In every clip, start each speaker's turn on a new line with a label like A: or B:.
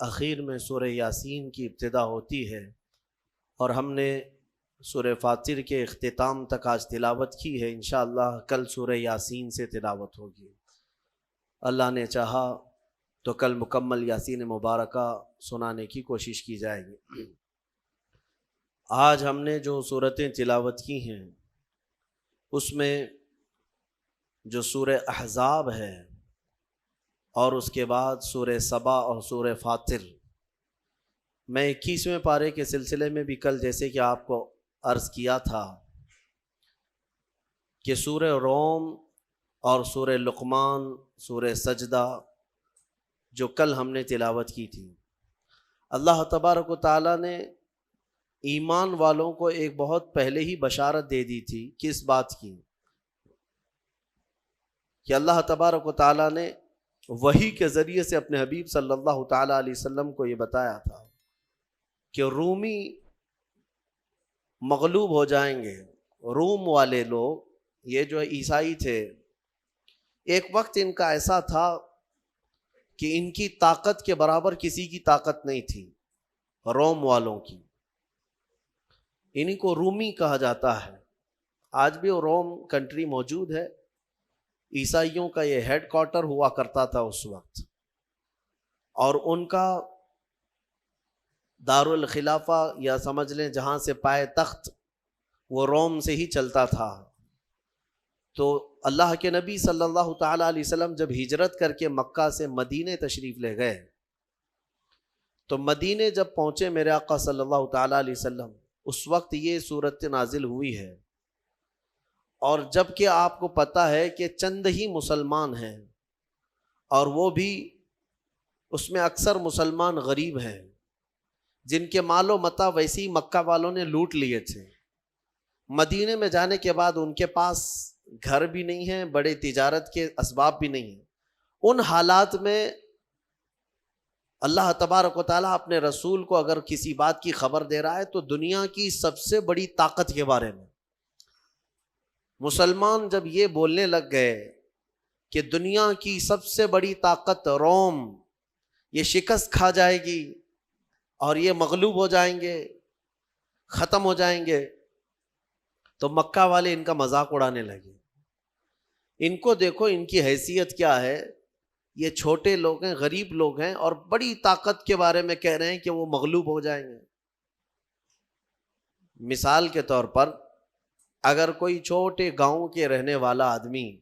A: اخیر میں سورہ یاسین کی ابتدا ہوتی ہے، اور ہم نے سورہ فاطر کے اختتام تک آج تلاوت کی ہے۔ انشاءاللہ کل سورہ یاسین سے تلاوت ہوگی۔ اللہ نے چاہا تو کل مکمل یاسین مبارکہ سنانے کی کوشش کی جائے گی۔ آج ہم نے جو سورتیں تلاوت کی ہیں اس میں جو سورہ احزاب ہے اور اس کے بعد سورہ سبا اور سورہ فاطر، میں 21ویں پارے کے سلسلے میں بھی کل جیسے کہ آپ کو عرض کیا تھا کہ سورہ روم اور سورہ لقمان، سورہ سجدہ جو کل ہم نے تلاوت کی تھی، اللہ تبارک و تعالیٰ نے ایمان والوں کو ایک بہت پہلے ہی بشارت دے دی تھی۔ کس بات کی؟ کہ اللہ تبارک و تعالیٰ نے وحی کے ذریعے سے اپنے حبیب صلی اللہ تعالیٰ علیہ وسلم کو یہ بتایا تھا کہ رومی مغلوب ہو جائیں گے۔ روم والے لوگ، یہ جو عیسائی تھے، ایک وقت ان کا ایسا تھا کہ ان کی طاقت کے برابر کسی کی طاقت نہیں تھی، روم والوں کی۔ انہی کو رومی کہا جاتا ہے۔ آج بھی وہ روم کنٹری موجود ہے، عیسائیوں کا یہ ہیڈ کوارٹر ہوا کرتا تھا اس وقت، اور ان کا دارالخلافہ یا سمجھ لیں جہاں سے پائے تخت وہ روم سے ہی چلتا تھا۔ تو اللہ کے نبی صلی اللہ تعالیٰ علیہ وسلم جب ہجرت کر کے مکہ سے مدینے تشریف لے گئے تو مدینے جب پہنچے میرے آقا صلی اللہ تعالیٰ علیہ وسلم، اس وقت یہ صورت نازل ہوئی ہے۔ اور جب کہ آپ کو پتہ ہے کہ چند ہی مسلمان ہیں، اور وہ بھی اس میں اکثر مسلمان غریب ہیں جن کے مال و متاع ویسے ہی مکہ والوں نے لوٹ لیے تھے۔ مدینے میں جانے کے بعد ان کے پاس گھر بھی نہیں ہیں، بڑے تجارت کے اسباب بھی نہیں ہیں۔ ان حالات میں اللہ تبارک و تعالیٰ اپنے رسول کو اگر کسی بات کی خبر دے رہا ہے تو دنیا کی سب سے بڑی طاقت کے بارے میں۔ مسلمان جب یہ بولنے لگ گئے کہ دنیا کی سب سے بڑی طاقت روم یہ شکست کھا جائے گی اور یہ مغلوب ہو جائیں گے، ختم ہو جائیں گے، تو مکہ والے ان کا مذاق اڑانے لگے۔ ان کو دیکھو، ان کی حیثیت کیا ہے، یہ چھوٹے لوگ ہیں، غریب لوگ ہیں، اور بڑی طاقت کے بارے میں کہہ رہے ہیں کہ وہ مغلوب ہو جائیں گے۔ مثال کے طور پر اگر کوئی چھوٹے گاؤں کے رہنے والا آدمی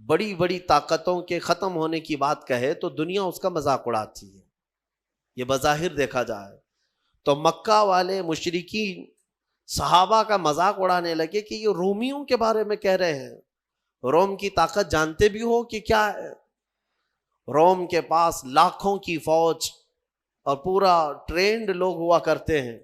A: بڑی بڑی طاقتوں کے ختم ہونے کی بات کہے تو دنیا اس کا مذاق اڑاتی ہے، یہ بظاہر دیکھا جائے تو۔ مکہ والے مشرکین صحابہ کا مذاق اڑانے لگے کہ یہ رومیوں کے بارے میں کہہ رہے ہیں۔ روم کی طاقت جانتے بھی ہو کہ کیا ہے؟ روم کے پاس لاکھوں کی فوج اور پورا ٹرینڈ لوگ ہوا کرتے ہیں،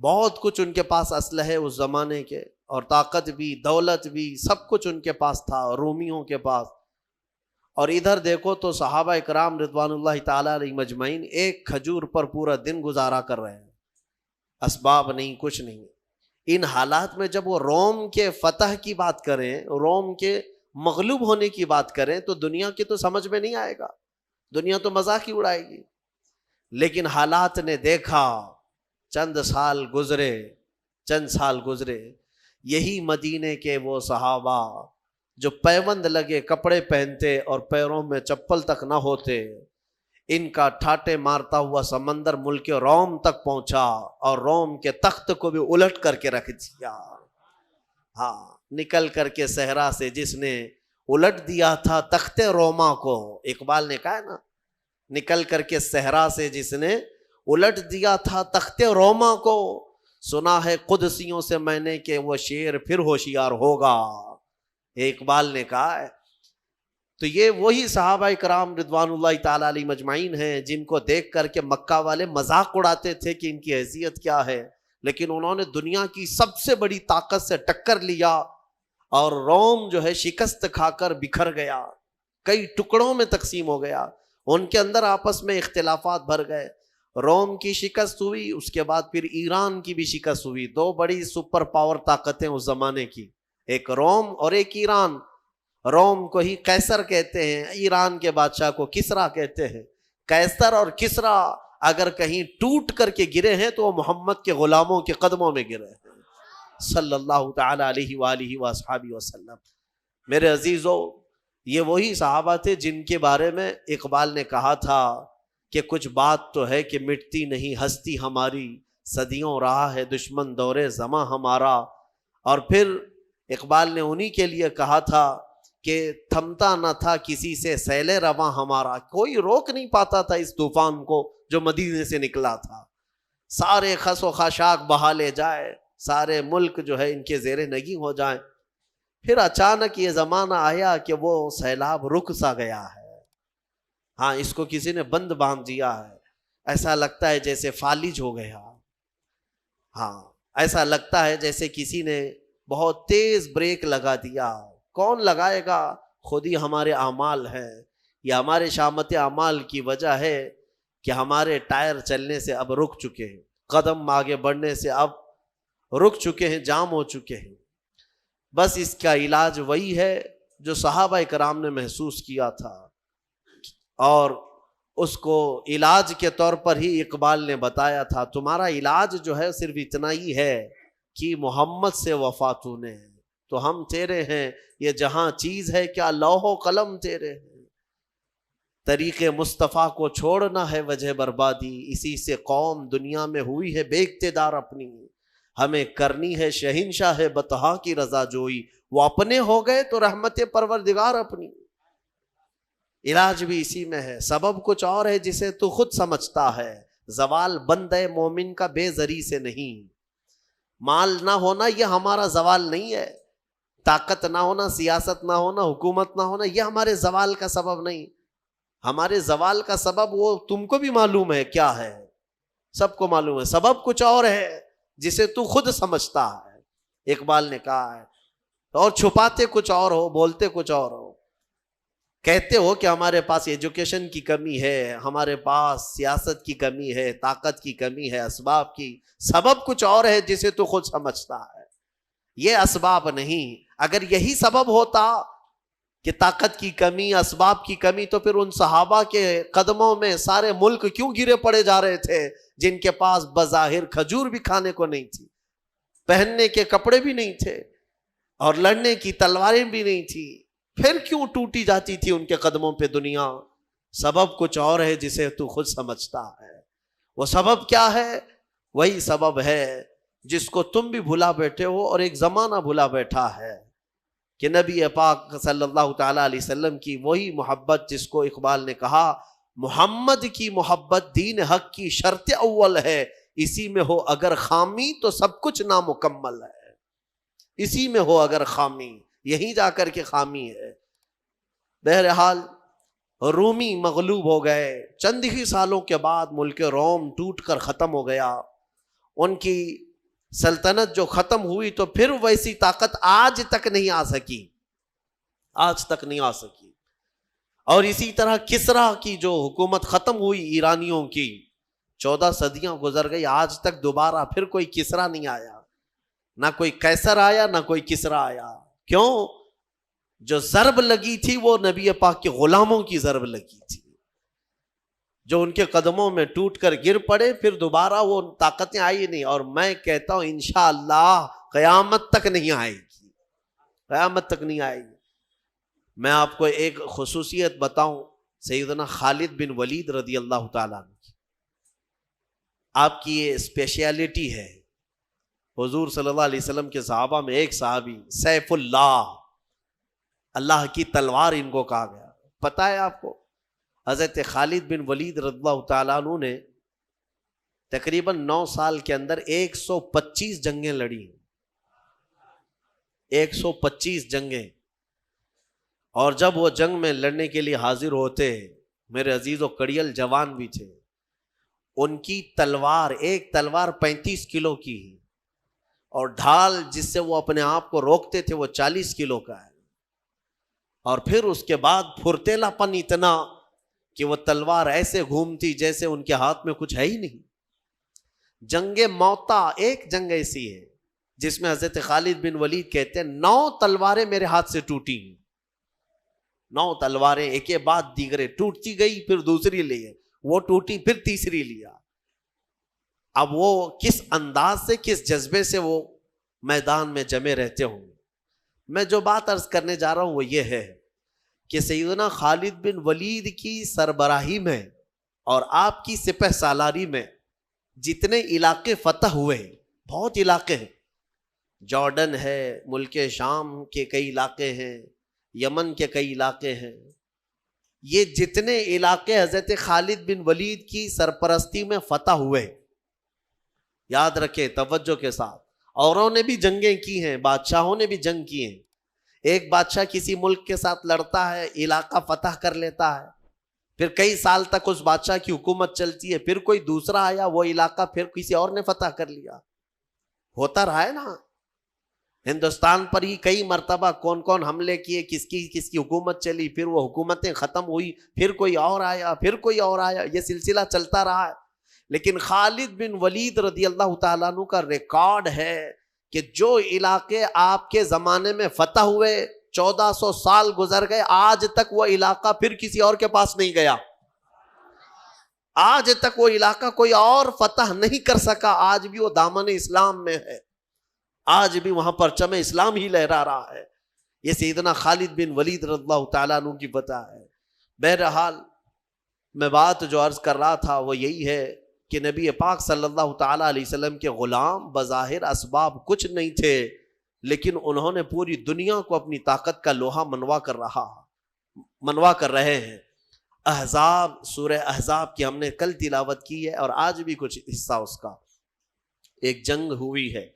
A: بہت کچھ ان کے پاس اسلحے اس زمانے کے، اور طاقت بھی، دولت بھی، سب کچھ ان کے پاس تھا رومیوں کے پاس۔ اور ادھر دیکھو تو صحابہ اکرام رضوان اللہ تعالیٰ علیہ مجمعین ایک کھجور پر پورا دن گزارا کر رہے ہیں، اسباب نہیں، کچھ نہیں۔ ان حالات میں جب وہ روم کے فتح کی بات کریں، روم کے مغلوب ہونے کی بات کریں تو دنیا کی تو سمجھ میں نہیں آئے گا، دنیا تو مذاق ہی اڑائے گی۔ لیکن حالات نے دیکھا، چند سال گزرے، یہی مدینے کے وہ صحابہ جو پیوند لگے کپڑے پہنتے اور پیروں میں چپل تک نہ ہوتے، ان کا ٹھاٹے مارتا ہوا سمندر ملک روم تک پہنچا اور روم کے تخت کو بھی الٹ کر کے رکھ دیا۔ ہاں، نکل کر کے صحرا سے جس نے الٹ دیا تھا تخت روما کو، اقبال نے کہا ہے نا، نکل کر کے صحرا سے جس نے الٹ دیا تھا تخت روما کو، سنا ہے قدسیوں سے میں نے کہ وہ شیر پھر ہوشیار ہوگا، اقبال نے کہا ہے۔ تو یہ وہی صحابہ کرام رضوان اللہ تعالیٰ علیہ مجمعین ہیں جن کو دیکھ کر کے مکہ والے مذاق اڑاتے تھے کہ ان کی حیثیت کیا ہے، لیکن انہوں نے دنیا کی سب سے بڑی طاقت سے ٹکر لیا، اور روم جو ہے شکست کھا کر بکھر گیا، کئی ٹکڑوں میں تقسیم ہو گیا، ان کے اندر آپس میں اختلافات بھر گئے۔ روم کی شکست ہوئی، اس کے بعد پھر ایران کی بھی شکست ہوئی، دو بڑی سپر پاور طاقتیں اس زمانے کی، ایک روم اور ایک ایران۔ روم کو ہی قیصر کہتے ہیں، ایران کے بادشاہ کو کسرا کہتے ہیں۔ قیصر اور کسرا اگر کہیں ٹوٹ کر کے گرے ہیں تو وہ محمد کے غلاموں کے قدموں میں گرے ہیں صلی اللہ تعالی علیہ وآلہ وصحبہ وسلم۔ میرے عزیزو، یہ وہی صحابہ تھے جن کے بارے میں اقبال نے کہا تھا کہ کچھ بات تو ہے کہ مٹتی نہیں ہستی ہماری، صدیوں رہا ہے دشمن دور زماں ہمارا۔ اور پھر اقبال نے انہی کے لیے کہا تھا کہ تھمتا نہ تھا کسی سے سیل رواں ہمارا، کوئی روک نہیں پاتا تھا اس طوفان کو جو مدینے سے نکلا تھا۔ سارے خس و خاشاک بہا لے جائے، سارے ملک جو ہے ان کے زیر نگی ہو جائیں، پھر اچانک یہ زمانہ آیا کہ وہ سیلاب رک سا گیا ہے۔ ہاں، اس کو کسی نے بند باندھ دیا ہے، ایسا لگتا ہے جیسے فالج ہو گیا۔ ہاں، ایسا لگتا ہے جیسے کسی نے بہت تیز بریک لگا دیا۔ کون لگائے گا؟ خود ہی ہمارے اعمال ہیں، یہ ہمارے شامت اعمال کی وجہ ہے کہ ہمارے ٹائر چلنے سے اب رک چکے ہیں، قدم آگے بڑھنے سے اب رک چکے ہیں، جام ہو چکے ہیں۔ بس اس کا علاج وہی ہے جو صحابہ کرام نے محسوس کیا تھا، اور اس کو علاج کے طور پر ہی اقبال نے بتایا تھا، تمہارا علاج جو ہے صرف اتنا ہی ہے کہ محمد سے وفا تو نے، تو ہم تیرے ہیں، یہ جہاں چیز ہے کیا لوح و قلم تیرے ہیں، طریق مصطفیٰ کو چھوڑنا ہے وجہ بربادی، اسی سے قوم دنیا میں ہوئی ہے بے اقتدار اپنی، ہمیں کرنی ہے شہنشاہ بطحا کی رضا جوئی، وہ اپنے ہو گئے تو رحمت پروردگار اپنی۔ علاج بھی اسی میں ہے، سبب کچھ اور ہے جسے تو خود سمجھتا ہے، زوال بندے مومن کا بے زری سے نہیں، مال نہ ہونا یہ ہمارا زوال نہیں ہے، طاقت نہ ہونا، سیاست نہ ہونا، حکومت نہ ہونا، یہ ہمارے زوال کا سبب نہیں، ہمارے زوال کا سبب وہ تم کو بھی معلوم ہے کیا ہے، سب کو معلوم ہے، سبب کچھ اور ہے جسے تو خود سمجھتا ہے، اقبال نے کہا ہے، اور چھپاتے کچھ اور ہو، بولتے کچھ اور ہو، کہتے ہو کہ ہمارے پاس ایجوکیشن کی کمی ہے، ہمارے پاس سیاست کی کمی ہے، طاقت کی کمی ہے، اسباب کی، سبب کچھ اور ہے جسے تو خود سمجھتا ہے، یہ اسباب نہیں۔ اگر یہی سبب ہوتا کہ طاقت کی کمی، اسباب کی کمی، تو پھر ان صحابہ کے قدموں میں سارے ملک کیوں گرے پڑے جا رہے تھے جن کے پاس بظاہر کھجور بھی کھانے کو نہیں تھی، پہننے کے کپڑے بھی نہیں تھے، اور لڑنے کی تلواریں بھی نہیں تھی، پھر کیوں ٹوٹی جاتی تھی ان کے قدموں پہ دنیا؟ سبب کچھ اور ہے جسے تو خود سمجھتا ہے۔ وہ سبب کیا ہے؟ وہی سبب ہے جس کو تم بھی بھلا بیٹھے ہو اور ایک زمانہ بھلا بیٹھا ہے، کہ نبی پاک صلی اللہ تعالیٰ علیہ وسلم کی وہی محبت جس کو اقبال نے کہا محمد کی محبت دین حق کی شرط اول ہے، اسی میں ہو اگر خامی تو سب کچھ نامکمل ہے، اسی میں ہو اگر خامی، یہیں جا کر کے خامی ہے۔ بہرحال رومی مغلوب ہو گئے، چند ہی سالوں کے بعد ملک روم ٹوٹ کر ختم ہو گیا، ان کی سلطنت جو ختم ہوئی تو پھر ویسی طاقت آج تک نہیں آ سکی، آج تک نہیں آ سکی۔ اور اسی طرح کسرا کی جو حکومت ختم ہوئی ایرانیوں کی، 14 صدیاں گزر گئی، آج تک دوبارہ پھر کوئی کسرا نہیں آیا، نہ کوئی قیصر آیا نہ کوئی کسرا آیا۔ کیوں؟ جو ضرب لگی تھی وہ نبی پاک کے غلاموں کی ضرب لگی تھی، جو ان کے قدموں میں ٹوٹ کر گر پڑے، پھر دوبارہ وہ طاقتیں آئی نہیں، اور میں کہتا ہوں انشاءاللہ قیامت تک نہیں آئے گی، قیامت تک نہیں آئے گی۔ میں آپ کو ایک خصوصیت بتاؤں سیدنا خالد بن ولید رضی اللہ تعالیٰ عنہ کی، آپ کی یہ اسپیشیلٹی ہے۔ حضور صلی اللہ علیہ وسلم کے صحابہ میں ایک صحابی سیف اللہ، اللہ کی تلوار ان کو کہا گیا، پتہ ہے آپ کو؟ حضرت خالد بن ولید رضی اللہ تعالیٰ عنہ نے تقریباً 9 سال کے اندر 125 جنگیں لڑی، 125 جنگیں، اور جب وہ جنگ میں لڑنے کے لیے حاضر ہوتے، میرے عزیز و کڑیل جوان بھی تھے، ان کی تلوار، ایک تلوار 35 کلو کی، اور ڈھال جس سے وہ اپنے آپ کو روکتے تھے وہ 40 کلو کا ہے، اور پھر اس کے بعد پھرتیلا پن اتنا کہ وہ تلوار ایسے گھومتی جیسے ان کے ہاتھ میں کچھ ہے ہی نہیں۔ جنگ موتا ایک جنگ ایسی ہے جس میں حضرت خالد بن ولید کہتے ہیں 9 تلواریں میرے ہاتھ سے ٹوٹی ہیں، 9 تلواریں ایک کے بعد دیگرے ٹوٹتی گئی، پھر دوسری لیے، وہ ٹوٹی پھر تیسری لیا. اب وہ کس انداز سے، کس جذبے سے وہ میدان میں جمے رہتے ہوں گے. میں جو بات عرض کرنے جا رہا ہوں وہ یہ ہے کہ سیدنا خالد بن ولید کی سربراہی میں اور آپ کی سپہ سالاری میں جتنے علاقے فتح ہوئے، بہت علاقے ہیں، جارڈن ہے، ملک شام کے کئی علاقے ہیں، یمن کے کئی علاقے ہیں، یہ جتنے علاقے حضرت خالد بن ولید کی سرپرستی میں فتح ہوئے، یاد رکھیں توجہ کے ساتھ، اوروں نے بھی جنگیں کی ہیں، بادشاہوں نے بھی جنگ کی ہیں. ایک بادشاہ کسی ملک کے ساتھ لڑتا ہے، علاقہ فتح کر لیتا ہے، پھر کئی سال تک اس بادشاہ کی حکومت چلتی ہے، پھر کوئی دوسرا آیا، وہ علاقہ پھر کسی اور نے فتح کر لیا. ہوتا رہا ہے نا. ہندوستان پر ہی کئی مرتبہ کون کون حملے کیے، کس کی حکومت چلی، پھر وہ حکومتیں ختم ہوئی، پھر کوئی اور آیا، پھر کوئی اور آیا، یہ سلسلہ چلتا رہا ہے. لیکن خالد بن ولید رضی اللہ تعالیٰ عنہ کا ریکارڈ ہے کہ جو علاقے آپ کے زمانے میں فتح ہوئے، 1400 سال گزر گئے، آج تک وہ علاقہ پھر کسی اور کے پاس نہیں گیا. آج تک وہ علاقہ کوئی اور فتح نہیں کر سکا. آج بھی وہ دامن اسلام میں ہے، آج بھی وہاں پرچم اسلام ہی لہرا رہا ہے. یہ سیدنا خالد بن ولید رضی اللہ تعالیٰ عنہ کی فتح ہے. بہرحال میں بات جو عرض کر رہا تھا وہ یہی ہے کہ نبی پاک صلی اللہ تعالیٰ علیہ وسلم کے غلام بظاہر اسباب کچھ نہیں تھے، لیکن انہوں نے پوری دنیا کو اپنی طاقت کا لوہا منوا کر رہے ہیں. احزاب، سورہ احزاب کی ہم نے کل تلاوت کی ہے اور آج بھی کچھ حصہ اس کا. ایک جنگ ہوئی ہے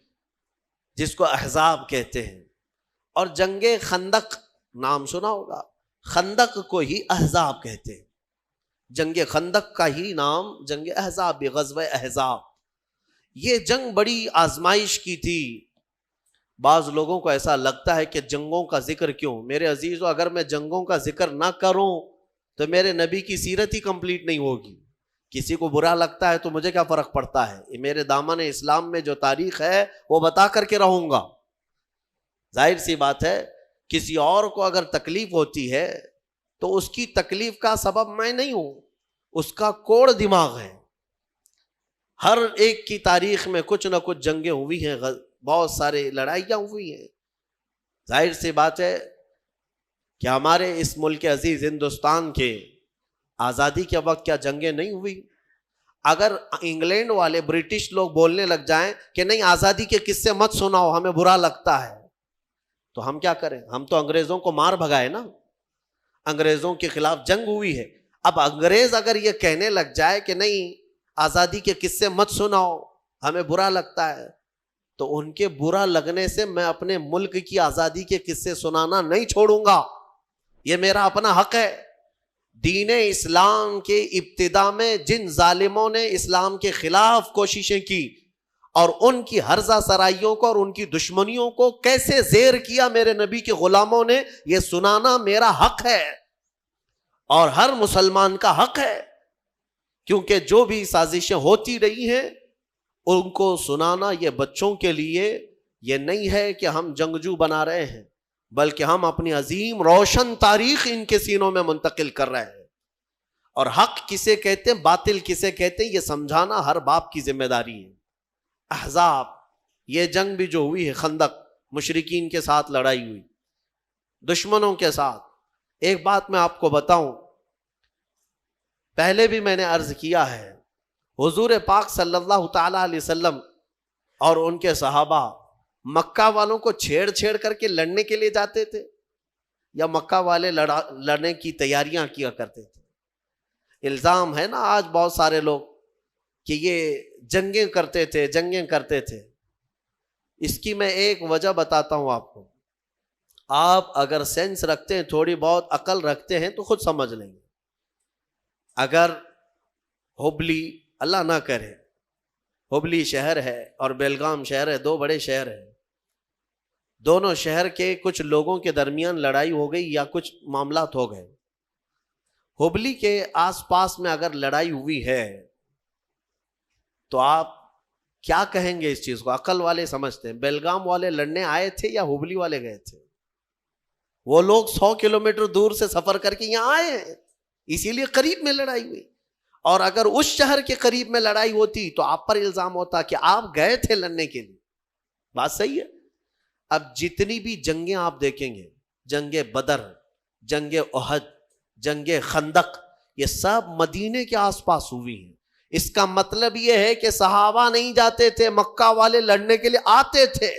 A: جس کو احزاب کہتے ہیں، اور جنگ خندق نام سنا ہوگا، خندق کو ہی احزاب کہتے ہیں. جنگ خندق کا ہی نام جنگ احزاب بھی، غزوہ احزاب. یہ جنگ بڑی آزمائش کی تھی. بعض لوگوں کو ایسا لگتا ہے کہ جنگوں کا ذکر کیوں؟ میرے عزیزو، اگر میں جنگوں کا ذکر نہ کروں تو میرے نبی کی سیرت ہی کمپلیٹ نہیں ہوگی. کسی کو برا لگتا ہے تو مجھے کیا فرق پڑتا ہے؟ میرے دامن اسلام میں جو تاریخ ہے وہ بتا کر کے رہوں گا. ظاہر سی بات ہے کسی اور کو اگر تکلیف ہوتی ہے تو اس کی تکلیف کا سبب میں نہیں ہوں، اس کا کوڑ دماغ ہے. ہر ایک کی تاریخ میں کچھ نہ کچھ جنگیں ہوئی ہیں، بہت سارے لڑائیاں ہوئی ہیں. ظاہر سی بات ہے کہ ہمارے اس ملک عزیز ہندوستان کے آزادی کے وقت کیا جنگیں نہیں ہوئی؟ اگر انگلینڈ والے، برٹش لوگ بولنے لگ جائیں کہ نہیں آزادی کے قصے مت سناؤ، ہمیں برا لگتا ہے، تو ہم کیا کریں؟ ہم تو انگریزوں کو مار بھگائے نا، انگریزوں کے خلاف جنگ ہوئی ہے. اب انگریز اگر یہ کہنے لگ جائے کہ نہیں آزادی کے قصے مت سناؤ، ہمیں برا لگتا ہے، تو ان کے برا لگنے سے میں اپنے ملک کی آزادی کے قصے سنانا نہیں چھوڑوں گا. یہ میرا اپنا حق ہے. دین اسلام کے ابتدا میں جن ظالموں نے اسلام کے خلاف کوششیں کی اور ان کی ہرزہ سرائیوں کو اور ان کی دشمنیوں کو کیسے زیر کیا میرے نبی کے غلاموں نے، یہ سنانا میرا حق ہے اور ہر مسلمان کا حق ہے. کیونکہ جو بھی سازشیں ہوتی رہی ہیں ان کو سنانا یہ بچوں کے لیے یہ نہیں ہے کہ ہم جنگجو بنا رہے ہیں، بلکہ ہم اپنی عظیم روشن تاریخ ان کے سینوں میں منتقل کر رہے ہیں. اور حق کسے کہتے ہیں، باطل کسے کہتے ہیں، یہ سمجھانا ہر باپ کی ذمہ داری ہے. احزاب، یہ جنگ بھی جو ہوئی ہے، خندق، مشرکین کے ساتھ لڑائی ہوئی، دشمنوں کے ساتھ. ایک بات میں آپ کو بتاؤں، پہلے بھی میں نے عرض کیا ہے، حضور پاک صلی اللہ تعالیٰ علیہ وسلم اور ان کے صحابہ مکہ والوں کو چھیڑ کر کے لڑنے کے لیے جاتے تھے، یا مکہ والے لڑنے کی تیاریاں کیا کرتے تھے؟ الزام ہے نا آج بہت سارے لوگ کہ یہ جنگیں کرتے تھے. اس کی میں ایک وجہ بتاتا ہوں آپ کو. آپ اگر سینس رکھتے ہیں، تھوڑی بہت عقل رکھتے ہیں تو خود سمجھ لیں گے. اگر ہبلی، اللہ نہ کرے، ہبلی شہر ہے اور بیلگام شہر ہے، 2 بڑے شہر ہیں، دونوں شہر کے کچھ لوگوں کے درمیان لڑائی ہو گئی یا کچھ معاملات ہو گئے. ہبلی کے آس پاس میں اگر لڑائی ہوئی ہے تو آپ کیا کہیں گے اس چیز کو؟ عقل والے سمجھتے ہیں بیلگام والے لڑنے آئے تھے یا ہبلی والے گئے تھے؟ وہ لوگ 100 کلومیٹر دور سے سفر کر کے یہاں آئے ہیں، اسی لیے قریب میں لڑائی ہوئی. اور اگر اس شہر کے قریب میں لڑائی ہوتی تو آپ پر الزام ہوتا کہ آپ گئے تھے لڑنے کے لیے. بات صحیح ہے. اب جتنی بھی جنگیں آپ دیکھیں گے، جنگ بدر، جنگ احد، جنگ خندق، یہ سب مدینے کے آس پاس ہوئی ہیں. اس کا مطلب یہ ہے کہ صحابہ نہیں جاتے تھے، مکہ والے لڑنے کے لیے آتے تھے.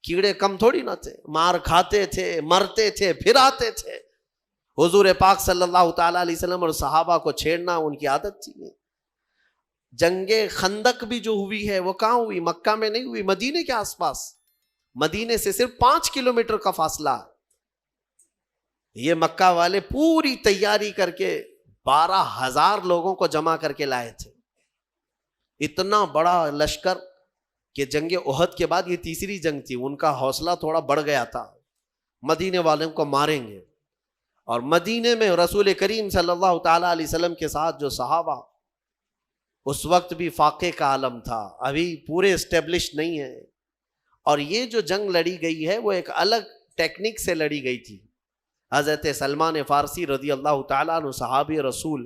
A: کیڑے کم تھوڑی نہ تھے، مار کھاتے تھے، مرتے تھے، پھر آتے تھے. حضور پاک صلی اللہ تعالیٰ علیہ وسلم اور صحابہ کو چھیڑنا ان کی عادت تھی. جنگ خندق بھی جو ہوئی ہے وہ کہاں ہوئی؟ مکہ میں نہیں ہوئی، مدینے کے آس پاس. مدینے سے صرف 5 کلومیٹر کا فاصلہ. یہ مکہ والے پوری تیاری کر کے 12,000 لوگوں کو جمع کر کے لائے تھے. اتنا بڑا لشکر کہ جنگ احد کے بعد یہ تیسری جنگ تھی. ان کا حوصلہ تھوڑا بڑھ گیا تھا، مدینے والوں کو ماریں گے. اور مدینے میں رسول کریم صلی اللہ تعالیٰ علیہ وسلم کے ساتھ جو صحابہ، اس وقت بھی فاقے کا عالم تھا، ابھی پورے اسٹیبلش نہیں ہے. اور یہ جو جنگ لڑی گئی ہے وہ ایک الگ ٹیکنیک سے لڑی گئی تھی. حضرت سلمان فارسی رضی اللہ تعالیٰ عنہ صحابی رسول،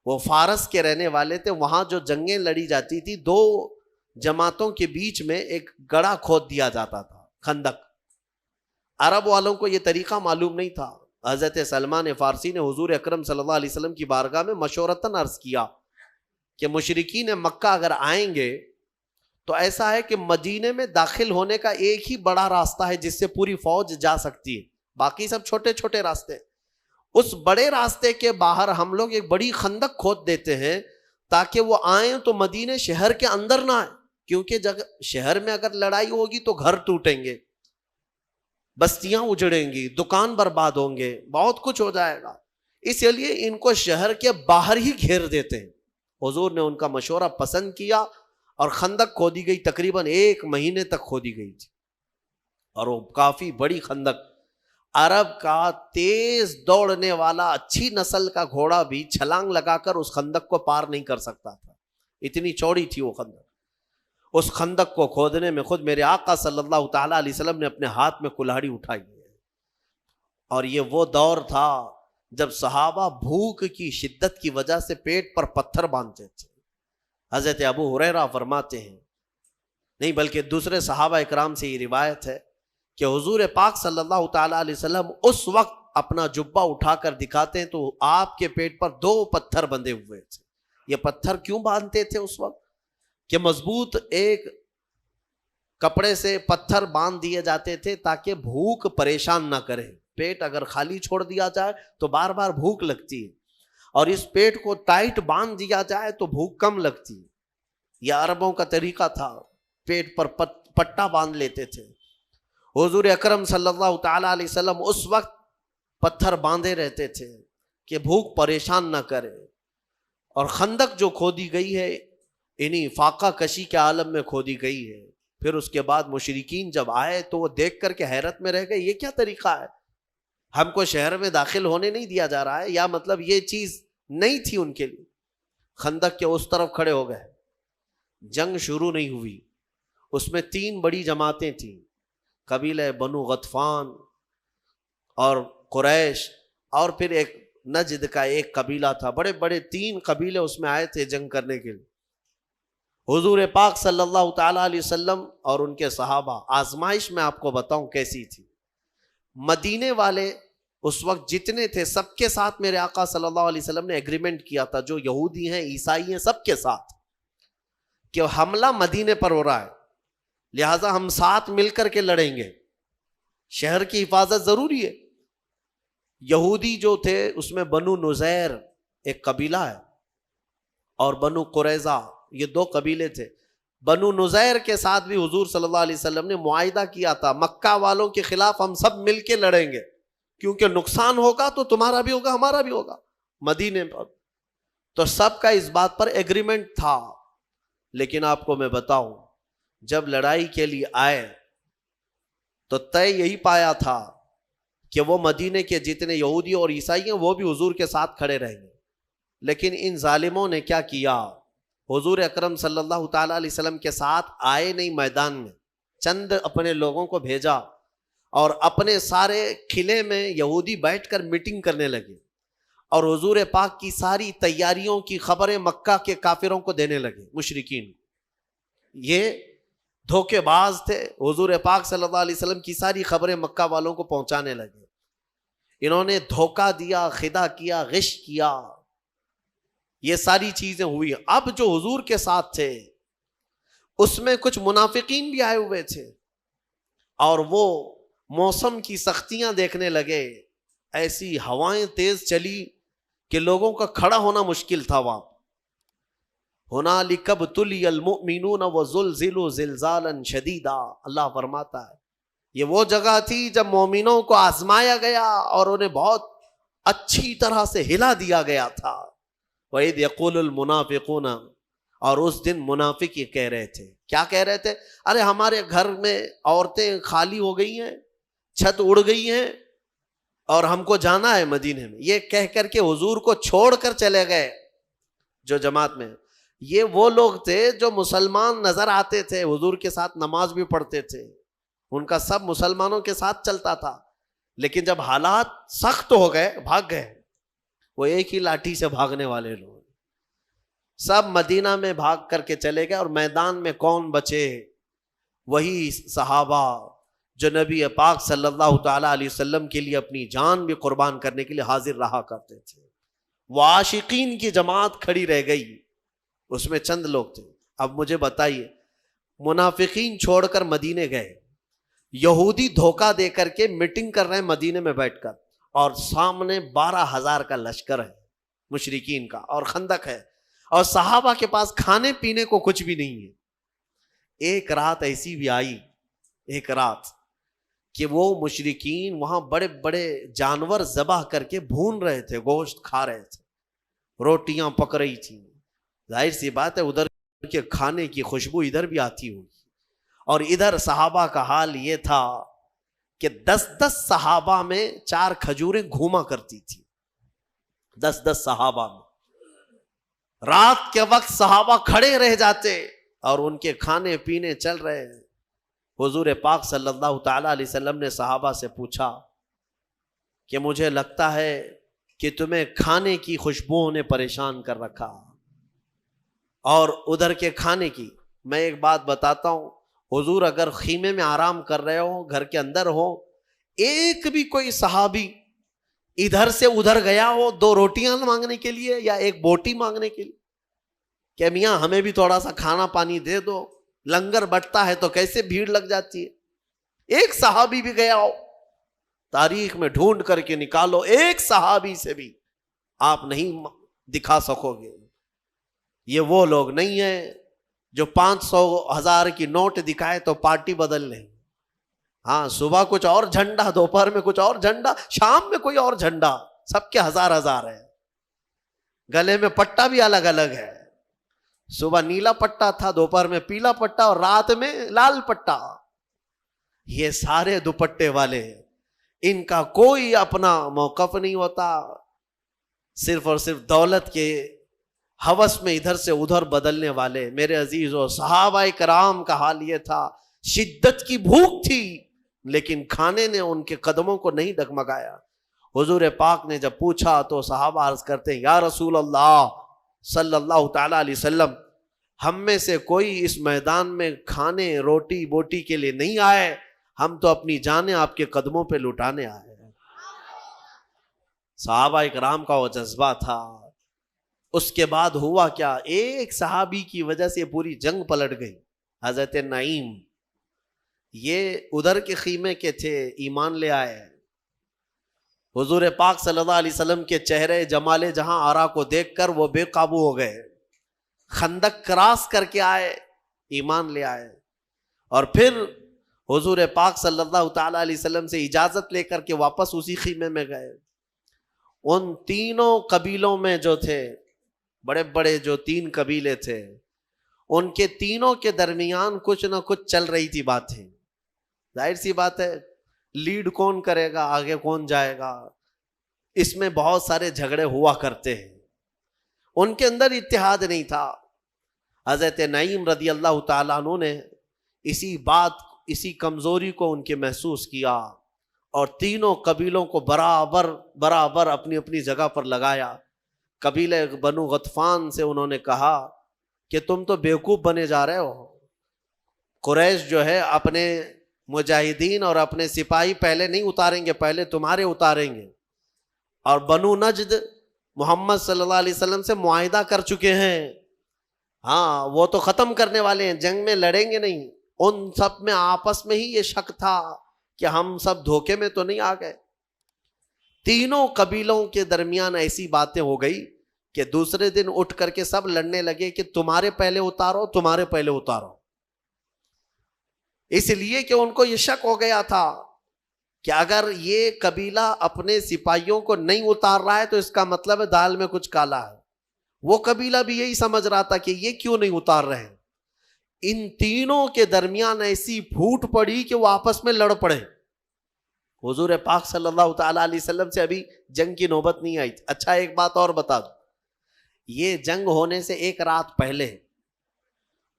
A: وہ فارس کے رہنے والے تھے. وہاں جو جنگیں لڑی جاتی تھی، 2 جماعتوں کے بیچ میں ایک گڑھا کھود دیا جاتا تھا، خندق. عرب والوں کو یہ طریقہ معلوم نہیں تھا. حضرت سلمان فارسی نے حضور اکرم صلی اللہ علیہ وسلم کی بارگاہ میں مشورتاً عرض کیا کہ مشرکین مکہ اگر آئیں گے تو ایسا ہے کہ مدینے میں داخل ہونے کا ایک ہی بڑا راستہ ہے جس سے پوری فوج جا سکتی ہے، باقی سب چھوٹے چھوٹے راستے. اس بڑے راستے کے باہر ہم لوگ ایک بڑی خندق کھود دیتے ہیں تاکہ وہ آئیں تو مدینے شہر کے اندر نہ آئیں، کیونکہ شہر میں اگر لڑائی ہوگی تو گھر ٹوٹیں گے، بستیاں اجڑیں گی، دکان برباد ہوں گے، بہت کچھ ہو جائے گا. اس لیے ان کو شہر کے باہر ہی گھیر دیتے ہیں. حضور نے ان کا مشورہ پسند کیا اور خندق کھودی گئی. تقریباً 1 مہینے تک کھودی گئی تھی، اور وہ کافی بڑی خندق. عرب کا تیز دوڑنے والا اچھی نسل کا گھوڑا بھی چھلانگ لگا کر اس خندق کو پار نہیں کر سکتا تھا، اتنی چوڑی تھی وہ خندق. اس خندق کو کھودنے میں خود میرے آقا صلی اللہ تعالیٰ علیہ وسلم نے اپنے ہاتھ میں کلہاڑی اٹھائی ہے. اور یہ وہ دور تھا جب صحابہ بھوک کی شدت کی وجہ سے پیٹ پر پتھر باندھتے تھے. حضرت ابو ہریرہ فرماتے ہیں، نہیں بلکہ دوسرے صحابہ اکرام سے یہ روایت ہے کہ حضور پاک صلی اللہ تعالیٰ علیہ وسلم اس وقت اپنا جبہ اٹھا کر دکھاتے ہیں تو آپ کے پیٹ پر 2 پتھر بندھے ہوئے تھے. یہ پتھر کیوں باندھتے تھے اس وقت؟ کہ مضبوط ایک کپڑے سے پتھر باندھ دیے جاتے تھے تاکہ بھوک پریشان نہ کرے. پیٹ اگر خالی چھوڑ دیا جائے تو بار بار بھوک لگتی ہے، اور اس پیٹ کو ٹائٹ باندھ دیا جائے تو بھوک کم لگتی ہے. یہ عربوں کا طریقہ تھا، پیٹ پر پٹا باندھ لیتے تھے. حضور اکرم صلی اللہ تعالیٰ علیہ وسلم اس وقت پتھر باندھے رہتے تھے کہ بھوک پریشان نہ کرے. اور خندق جو کھودی گئی ہے انہی فاقہ کشی کے عالم میں کھودی گئی ہے. پھر اس کے بعد مشرکین جب آئے تو وہ دیکھ کر کے حیرت میں رہ گئے، یہ کیا طریقہ ہے؟ ہم کو شہر میں داخل ہونے نہیں دیا جا رہا ہے، یا مطلب یہ چیز نہیں تھی ان کے لیے. خندق کے اس طرف کھڑے ہو گئے. جنگ شروع نہیں ہوئی. اس میں 3 بڑی جماعتیں تھیں، قبیلہ بنو غطفان اور قریش، اور پھر ایک نجد کا ایک قبیلہ تھا. بڑے بڑے 3 قبیلے اس میں آئے تھے جنگ کرنے کے لیے. حضور پاک صلی اللہ تعالیٰ علیہ وسلم اور ان کے صحابہ، آزمائش میں آپ کو بتاؤں کیسی تھی. مدینے والے اس وقت جتنے تھے سب کے ساتھ میرے آقا صلی اللہ علیہ وسلم نے ایگریمنٹ کیا تھا، جو یہودی ہیں عیسائی ہیں سب کے ساتھ، کہ حملہ مدینے پر ہو رہا ہے، لہٰذا ہم ساتھ مل کر کے لڑیں گے، شہر کی حفاظت ضروری ہے. یہودی جو تھے اس میں بنو نذیر ایک قبیلہ ہے اور بنو قریظہ، یہ 2 قبیلے تھے. بنو نذیر کے ساتھ بھی حضور صلی اللہ علیہ وسلم نے معاہدہ کیا تھا، مکہ والوں کے خلاف ہم سب مل کے لڑیں گے، کیونکہ نقصان ہوگا تو تمہارا بھی ہوگا ہمارا بھی ہوگا مدینے پر. تو سب کا اس بات پر ایگریمنٹ تھا. لیکن آپ کو میں بتاؤں، جب لڑائی کے لیے آئے تو طے یہی پایا تھا کہ وہ مدینے کے جتنے یہودی اور عیسائی ہیں وہ بھی حضور کے ساتھ کھڑے رہیں گے. لیکن ان ظالموں نے کیا کیا؟ حضور اکرم صلی اللہ تعالیٰ علیہ وسلم کے ساتھ آئے نہیں میدان میں، چند اپنے لوگوں کو بھیجا اور اپنے سارے قلعے میں یہودی بیٹھ کر میٹنگ کرنے لگے اور حضور پاک کی ساری تیاریوں کی خبریں مکہ کے کافروں کو دینے لگے، مشرکین۔ یہ دھوکے باز تھے، حضور پاک صلی اللہ علیہ وسلم کی ساری خبریں مکہ والوں کو پہنچانے لگے۔ انہوں نے دھوکہ دیا، خدا کیا، غش کیا، یہ ساری چیزیں ہوئی۔ اب جو حضور کے ساتھ تھے اس میں کچھ منافقین بھی آئے ہوئے تھے اور وہ موسم کی سختیاں دیکھنے لگے، ایسی ہوائیں تیز چلی کہ لوگوں کا کھڑا ہونا مشکل تھا وہاں۔ ہنالک ابتلی المؤمنون وزلزلوا زلزالا شدیدا، اللہ فرماتا ہے یہ وہ جگہ تھی جب مومنوں کو آزمایا گیا اور انہیں بہت اچھی طرح سے ہلا دیا گیا تھا۔ وَإِذْ يَقُولُ الْمُنَافِقُونَ، اور اس دن منافق یہ کہہ رہے تھے، کیا کہہ رہے تھے؟ ارے ہمارے گھر میں عورتیں خالی ہو گئی ہیں، چھت اڑ گئی ہیں اور ہم کو جانا ہے مدینے میں، یہ کہہ کر کے حضور کو چھوڑ کر چلے گئے۔ جو جماعت میں یہ وہ لوگ تھے جو مسلمان نظر آتے تھے، حضور کے ساتھ نماز بھی پڑھتے تھے، ان کا سب مسلمانوں کے ساتھ چلتا تھا، لیکن جب حالات سخت ہو گئے بھاگ گئے۔ وہ ایک ہی لاٹھی سے بھاگنے والے لوگ سب مدینہ میں بھاگ کر کے چلے گئے، اور میدان میں کون بچے؟ وہی صحابہ جو نبی پاک صلی اللہ تعالی علیہ وسلم کے لیے اپنی جان بھی قربان کرنے کے لیے حاضر رہا کرتے تھے۔ وہ عاشقین کی جماعت کھڑی رہ گئی، اس میں چند لوگ تھے۔ اب مجھے بتائیے، منافقین چھوڑ کر مدینے گئے، یہودی دھوکہ دے کر کے میٹنگ کر رہے ہیں مدینے میں بیٹھ کر، اور سامنے 12,000 کا لشکر ہے مشرکین کا، اور خندق ہے، اور صحابہ کے پاس کھانے پینے کو کچھ بھی نہیں ہے۔ ایک رات ایسی بھی آئی، ایک رات کہ وہ مشرکین وہاں بڑے بڑے جانور ذبح کر کے بھون رہے تھے، گوشت کھا رہے تھے، روٹیاں پک رہی تھیں۔ ظاہر سی بات ہے ادھر کے کھانے کی خوشبو ادھر بھی آتی ہوگی، اور ادھر صحابہ کا حال یہ تھا کہ 10 صحابہ میں 4 کھجوریں گھوما کرتی تھی، 10 صحابہ میں۔ رات کے وقت صحابہ کھڑے رہ جاتے اور ان کے کھانے پینے چل رہے ہیں۔ حضور پاک صلی اللہ تعالی علیہ وسلم نے صحابہ سے پوچھا کہ مجھے لگتا ہے کہ تمہیں کھانے کی خوشبوؤں نے پریشان کر رکھا، اور ادھر کے کھانے کی۔ میں ایک بات بتاتا ہوں، حضور اگر خیمے میں آرام کر رہے ہو، گھر کے اندر ہو، ایک بھی کوئی صحابی ادھر سے ادھر گیا ہو 2 روٹیاں مانگنے کے لیے یا 1 بوٹی مانگنے کے لیے کہ میاں ہمیں بھی تھوڑا سا کھانا پانی دے دو، لنگر بٹتا ہے تو کیسے بھیڑ لگ جاتی ہے، ایک صحابی بھی گیا ہو؟ تاریخ میں ڈھونڈ کر کے نکالو، ایک صحابی سے بھی آپ نہیں دکھا سکو گے۔ یہ وہ لوگ نہیں ہیں جو 500 1000 کی نوٹ دکھائے تو پارٹی بدل لیں۔ ہاں، صبح کچھ اور جھنڈا، دوپہر میں کچھ اور جھنڈا، شام میں کوئی اور جھنڈا، سب کے 1000 ہے۔ گلے میں پٹا بھی الگ الگ ہے، صبح نیلا پٹا تھا، دوپہر میں پیلا پٹا، اور رات میں لال پٹا۔ یہ سارے دوپٹے والے، ان کا کوئی اپنا موقف نہیں ہوتا، صرف اور صرف دولت کے ہوس میں ادھر سے ادھر بدلنے والے۔ میرے عزیزو، صحابہ کرام کا حال یہ تھا، شدت کی بھوک تھی لیکن کھانے نے ان کے قدموں کو نہیں ڈگمگایا۔ حضور پاک نے جب پوچھا تو صحابہ عرض کرتے ہیں، یا رسول اللہ صلی اللہ تعالی علیہ وسلم، ہم میں سے کوئی اس میدان میں کھانے روٹی بوٹی کے لیے نہیں آئے، ہم تو اپنی جانیں آپ کے قدموں پہ لٹانے آئے ہیں۔ صحابہ کرام کا وہ جذبہ تھا۔ اس کے بعد ہوا کیا، ایک صحابی کی وجہ سے پوری جنگ پلٹ گئی۔ حضرت نعیم، یہ ادھر کے خیمے کے تھے، ایمان لے آئے۔ حضور پاک صلی اللہ علیہ وسلم کے چہرے جمال جہاں آرا کو دیکھ کر وہ بے قابو ہو گئے، خندق کراس کر کے آئے، ایمان لے آئے، اور پھر حضور پاک صلی اللہ تعالی علیہ وسلم سے اجازت لے کر کے واپس اسی خیمے میں گئے۔ ان تینوں قبیلوں میں جو تھے، بڑے بڑے جو 3 قبیلے تھے، ان کے تینوں کے درمیان کچھ نہ کچھ چل رہی تھی باتیں۔ ظاہر سی بات ہے، لیڈ کون کرے گا، آگے کون جائے گا، اس میں بہت سارے جھگڑے ہوا کرتے ہیں۔ ان کے اندر اتحاد نہیں تھا۔ حضرت نعیم رضی اللہ تعالیٰ عنہ نے اسی کمزوری کو ان کے محسوس کیا، اور تینوں قبیلوں کو برابر برابر اپنی اپنی جگہ پر لگایا۔ قبیلہ بنو غطفان سے انہوں نے کہا کہ تم تو بیوقوف بنے جا رہے ہو، قریش جو ہے اپنے مجاہدین اور اپنے سپاہی پہلے نہیں اتاریں گے، پہلے تمہارے اتاریں گے، اور بنو نجد محمد صلی اللہ علیہ وسلم سے معاہدہ کر چکے ہیں، ہاں وہ تو ختم کرنے والے ہیں، جنگ میں لڑیں گے نہیں۔ ان سب میں آپس میں ہی یہ شک تھا کہ ہم سب دھوکے میں تو نہیں آ گئے۔ تینوں قبیلوں کے درمیان ایسی باتیں ہو گئی کہ دوسرے دن اٹھ کر کے سب لڑنے لگے کہ تمہارے پہلے اتارو، تمہارے پہلے اتارو، اس لیے کہ ان کو یہ شک ہو گیا تھا کہ اگر یہ قبیلہ اپنے سپاہیوں کو نہیں اتار رہا ہے تو اس کا مطلب ہے دال میں کچھ کالا ہے۔ وہ قبیلہ بھی یہی سمجھ رہا تھا کہ یہ کیوں نہیں اتار رہے ہیں۔ ان تینوں کے درمیان ایسی پھوٹ پڑی کہ وہ آپس میں لڑ پڑے۔ حضور پاک صلی اللہ تعالیٰ علیہ وسلم سے ابھی جنگ کی نوبت نہیں آئی تھی۔ اچھا ایک بات اور بتا دوں، یہ جنگ ہونے سے ایک رات پہلے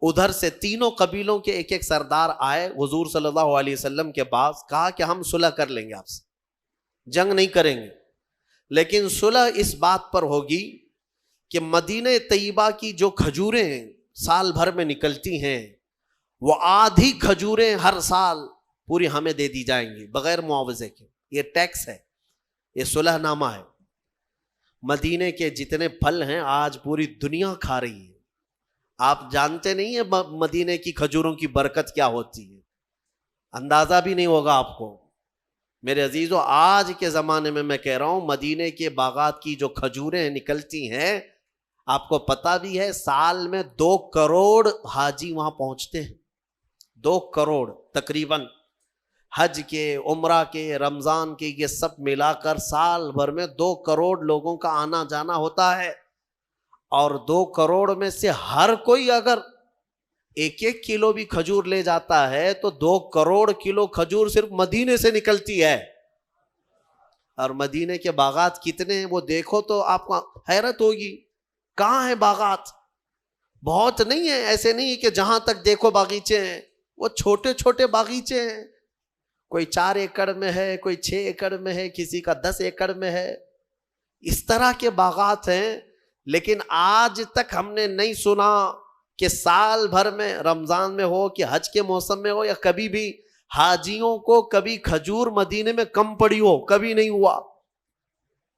A: ادھر سے تینوں قبیلوں کے ایک ایک سردار آئے حضور صلی اللہ علیہ وسلم کے پاس، کہا کہ ہم صلح کر لیں گے آپ سے، جنگ نہیں کریں گے، لیکن صلح اس بات پر ہوگی کہ مدینہ طیبہ کی جو کھجوریں سال بھر میں نکلتی ہیں وہ آدھی کھجوریں ہر سال پوری ہمیں دے دی جائیں گی بغیر معاوضے کے۔ یہ ٹیکس ہے، یہ صلح نامہ ہے۔ مدینے کے جتنے پھل ہیں آج پوری دنیا کھا رہی ہے، آپ جانتے نہیں ہیں مدینے کی کھجوروں کی برکت کیا ہوتی ہے، اندازہ بھی نہیں ہوگا آپ کو۔ میرے عزیزو، آج کے زمانے میں کہہ رہا ہوں مدینے کے باغات کی جو کھجوریں نکلتی ہیں، آپ کو پتہ بھی ہے سال میں 2 کروڑ حاجی وہاں پہنچتے ہیں، 2 کروڑ تقریباً، حج کے، عمرہ کے، رمضان کے، یہ سب ملا کر سال بھر میں 2 کروڑ لوگوں کا آنا جانا ہوتا ہے، اور 2 کروڑ میں سے ہر کوئی اگر 1 کلو بھی کھجور لے جاتا ہے تو 2 کروڑ کلو کھجور صرف مدینے سے نکلتی ہے۔ اور مدینے کے باغات کتنے ہیں وہ دیکھو تو آپ کو حیرت ہوگی، کہاں ہیں باغات؟ بہت نہیں ہیں، ایسے نہیں کہ جہاں تک دیکھو باغیچے ہیں، وہ چھوٹے چھوٹے باغیچے ہیں، کوئی 4 ایکڑ میں ہے، کوئی 6 ایکڑ میں ہے، کسی کا 10 ایکڑ میں ہے، اس طرح کے باغات ہیں۔ لیکن آج تک ہم نے نہیں سنا کہ سال بھر میں، رمضان میں ہو کہ حج کے موسم میں ہو یا کبھی بھی، حاجیوں کو کبھی کھجور مدینے میں کم پڑی ہو، کبھی نہیں ہوا،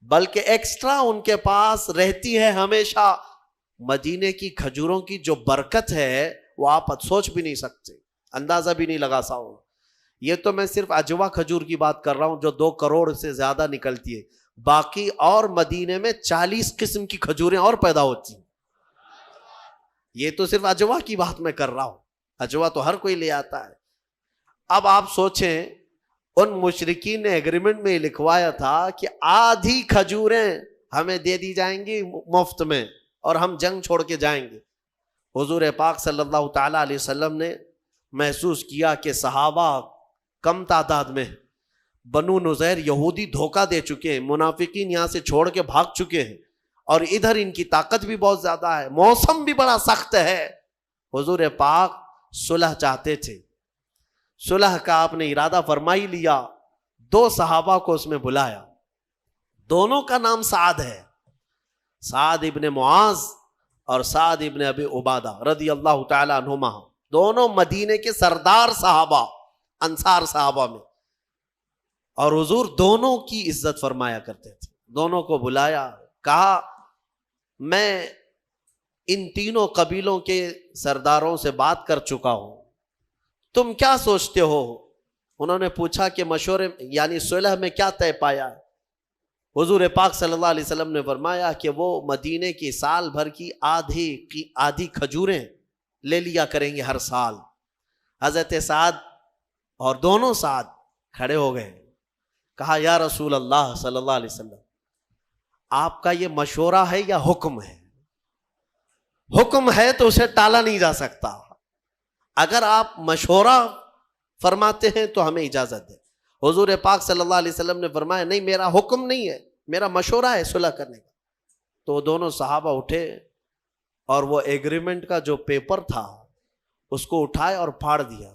A: بلکہ ایکسٹرا ان کے پاس رہتی ہے ہمیشہ۔ مدینے کی کھجوروں کی جو برکت ہے وہ آپ سوچ بھی نہیں سکتے، اندازہ بھی نہیں لگا سکتے۔ یہ تو میں صرف اجوا کھجور کی بات کر رہا ہوں جو 2 کروڑ سے زیادہ نکلتی ہے، باقی اور مدینے میں 40 قسم کی کھجوریں اور پیدا ہوتی ہیں۔ یہ تو صرف اجوا کی بات میں کر رہا ہوں، اجوا تو ہر کوئی لے آتا ہے۔ اب آپ سوچیں ان مشرکین نے ایگریمنٹ میں لکھوایا تھا کہ آدھی کھجوریں ہمیں دے دی جائیں گی مفت میں اور ہم جنگ چھوڑ کے جائیں گے۔ حضور پاک صلی اللہ تعالیٰ علیہ وسلم نے محسوس کیا کہ صحابہ کم تعداد میں، بنو نذیر یہودی دھوکہ دے چکے ہیں، منافقین یہاں سے چھوڑ کے بھاگ چکے ہیں، اور ادھر ان کی طاقت بھی بہت زیادہ ہے، موسم بھی بڑا سخت ہے۔ حضور پاک صلح چاہتے تھے، صلح کا آپ نے ارادہ فرما ہی لیا۔ 2 صحابہ کو اس میں بلایا، دونوں کا نام سعد ہے، سعد ابن معاذ اور سعد ابن ابی عبادہ رضی اللہ تعالی عنہما، دونوں مدینے کے سردار صحابہ، انصار صحابہ میں، اور حضور دونوں کی عزت فرمایا کرتے تھے۔ دونوں کو بلایا، کہا میں ان تینوں قبیلوں کے سرداروں سے بات کر چکا ہوں، تم کیا سوچتے ہو؟ انہوں نے پوچھا کہ مشورے یعنی صلح میں کیا طے پایا؟ حضور پاک صلی اللہ علیہ وسلم نے فرمایا کہ وہ مدینے کی سال بھر کی آدھی کھجوریں لے لیا کریں گے ہر سال۔ حضرت سعد اور دونوں سعد کھڑے ہو گئے، کہا یا رسول اللہ صلی اللہ علیہ وسلم، آپ کا یہ مشورہ ہے یا حکم ہے؟ حکم ہے تو اسے ٹالا نہیں جا سکتا، اگر آپ مشورہ فرماتے ہیں تو ہمیں اجازت دیں۔ حضور پاک صلی اللہ علیہ وسلم نے فرمایا نہیں، میرا حکم نہیں ہے، میرا مشورہ ہے صلح کرنے کا۔ تو دونوں صحابہ اٹھے اور وہ ایگریمنٹ کا جو پیپر تھا اس کو اٹھائے اور پھاڑ دیا۔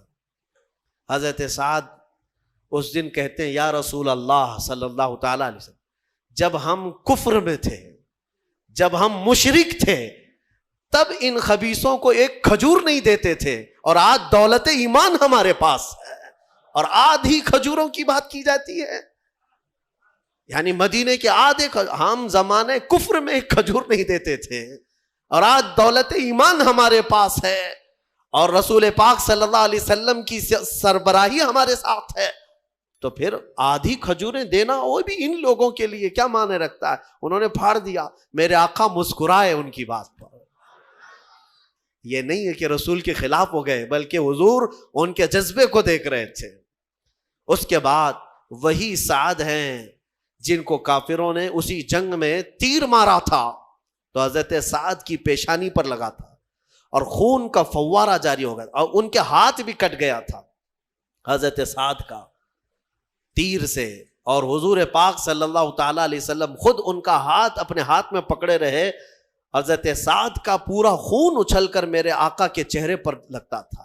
A: حضرت سعد اس دن کہتے ہیں یا رسول اللہ صلی اللہ تعالی علیہ وسلم، جب ہم کفر میں تھے، جب ہم مشرک تھے، تب ان خبیثوں کو ایک کھجور نہیں دیتے تھے، اور آج دولت ایمان ہمارے پاس ہے اور آدھی کھجوروں کی بات کی جاتی ہے۔ یعنی مدینے کے آدھے، ہم زمانے کفر میں ایک کھجور نہیں دیتے تھے اور آج دولت ایمان ہمارے پاس ہے، اور رسول پاک صلی اللہ علیہ وسلم کی سربراہی ہمارے ساتھ ہے، تو پھر آدھی کھجوریں دینا وہ بھی ان لوگوں کے لیے کیا معنی رکھتا ہے؟ انہوں نے پھاڑ دیا۔ میرے آقا مسکرائے ان کی بات پر۔ یہ نہیں ہے کہ رسول کے خلاف ہو گئے، بلکہ حضور ان کے جذبے کو دیکھ رہے تھے۔ اس کے بعد وہی سعد ہیں جن کو کافروں نے اسی جنگ میں تیر مارا تھا، تو حضرت سعد کی پیشانی پر لگا تھا اور خون کا فوارہ جاری ہو گیا، اور ان کے ہاتھ بھی کٹ گیا تھا حضرت سعد کا تیر سے، اور حضور پاک صلی اللہ تعالی علیہ وسلم خود ان کا ہاتھ اپنے ہاتھ میں پکڑے رہے۔ حضرت سعد کا پورا خون اچھل کر میرے آقا کے چہرے پر لگتا تھا۔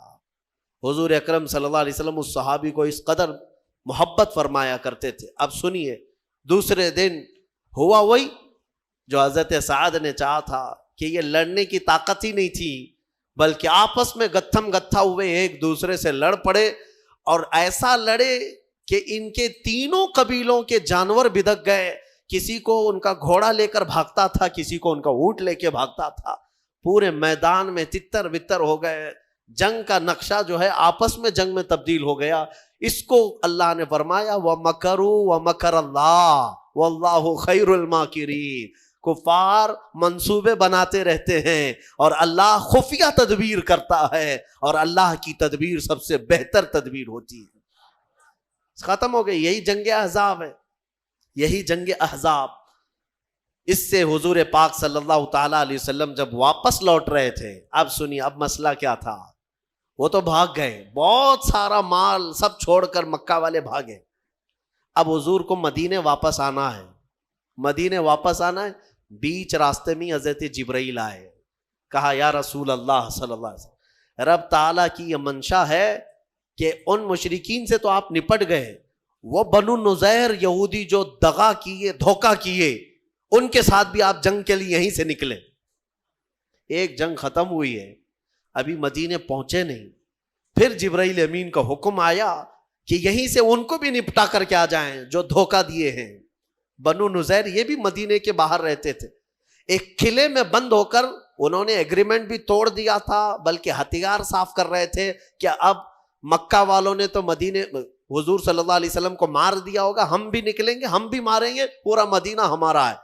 A: حضور اکرم صلی اللہ علیہ وسلم اس صحابی کو اس قدر محبت فرمایا کرتے تھے۔ اب سنیے، دوسرے دن ہوا وہی جو حضرت سعد نے چاہا تھا، کہ یہ لڑنے کی طاقت ہی نہیں تھی، بلکہ آپس میں گتھم گتھا ہوئے ایک دوسرے سے لڑ پڑے، اور ایسا لڑے کہ ان کے تینوں قبیلوں کے جانور بدک گئے۔ کسی کو ان کا گھوڑا لے کر بھاگتا تھا، کسی کو ان کا اونٹ لے کے بھاگتا تھا، پورے میدان میں تتر بتر ہو گئے۔ جنگ کا نقشہ جو ہے آپس میں جنگ میں تبدیل ہو گیا۔ اس کو اللہ نے فرمایا وَمَكَرُوا وَمَكَرَ اللَّهُ وَاللَّهُ خَيْرُ الْمَاكِرِينَ۔ کفار منصوبے بناتے رہتے ہیں اور اللہ خفیہ تدبیر کرتا ہے، اور اللہ کی تدبیر سب سے بہتر تدبیر ہوتی ہے۔ ختم ہو گئی، یہی جنگ احزاب ہے، یہی جنگ احزاب۔ اس سے حضور پاک صلی اللہ تعالی علیہ وسلم جب واپس لوٹ رہے تھے، اب سنیے اب مسئلہ کیا تھا۔ وہ تو بھاگ گئے، بہت سارا مال سب چھوڑ کر مکہ والے بھاگے۔ اب حضور کو مدینے واپس آنا ہے، مدینے واپس آنا ہے۔ بیچ راستے میں حضرت جبرائیل آئے، کہا یا رسول اللہ صلی اللہ علیہ وسلم، رب تعالیٰ کی یہ منشا ہے کہ ان مشرکین سے تو آپ نپٹ گئے، وہ بنو نذیر یہودی جو دغا کیے، دھوکہ کیے، ان کے ساتھ بھی آپ جنگ کے لیے یہیں سے نکلے۔ ایک جنگ ختم ہوئی ہے، ابھی مدینے پہنچے نہیں، پھر جبرائیل امین کا حکم آیا کہ یہیں سے ان کو بھی نپٹا کر کے آ جائیں جو دھوکہ دیے ہیں۔ بنو نذیر یہ بھی مدینے کے باہر رہتے تھے، ایک قلعے میں بند ہو کر انہوں نے ایگریمنٹ بھی توڑ دیا تھا، بلکہ ہتھیار صاف کر رہے تھے کہ اب مکہ والوں نے تو مدینے حضور صلی اللہ علیہ وسلم کو مار دیا ہوگا، ہم بھی نکلیں گے، ہم بھی ماریں گے، پورا مدینہ ہمارا ہے۔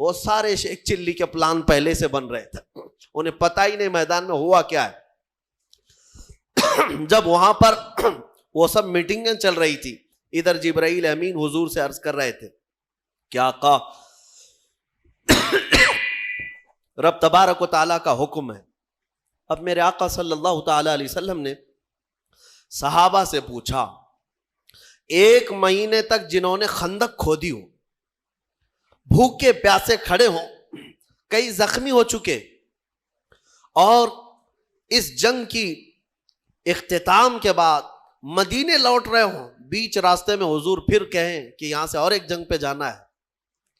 A: وہ سارے شیخ چلی کے پلان پہلے سے بن رہے تھے، انہیں پتہ ہی نہیں میدان میں ہوا کیا ہے۔ جب وہاں پر وہ سب میٹنگیں چل رہی تھی، ادھر جبرائیل امین حضور سے عرض کر رہے تھے کہ آقا رب تبارک و تعالیٰ کا حکم ہے۔ اب میرے آقا صلی اللہ تعالی علیہ وسلم نے صحابہ سے پوچھا، ایک مہینے تک جنہوں نے خندق کھودی ہو، بھوکے پیاسے کھڑے ہوں، کئی زخمی ہو چکے، اور اس جنگ کی اختتام کے بعد مدینے لوٹ رہے ہوں، بیچ راستے میں حضور پھر کہیں کہ یہاں سے اور ایک جنگ پہ جانا ہے،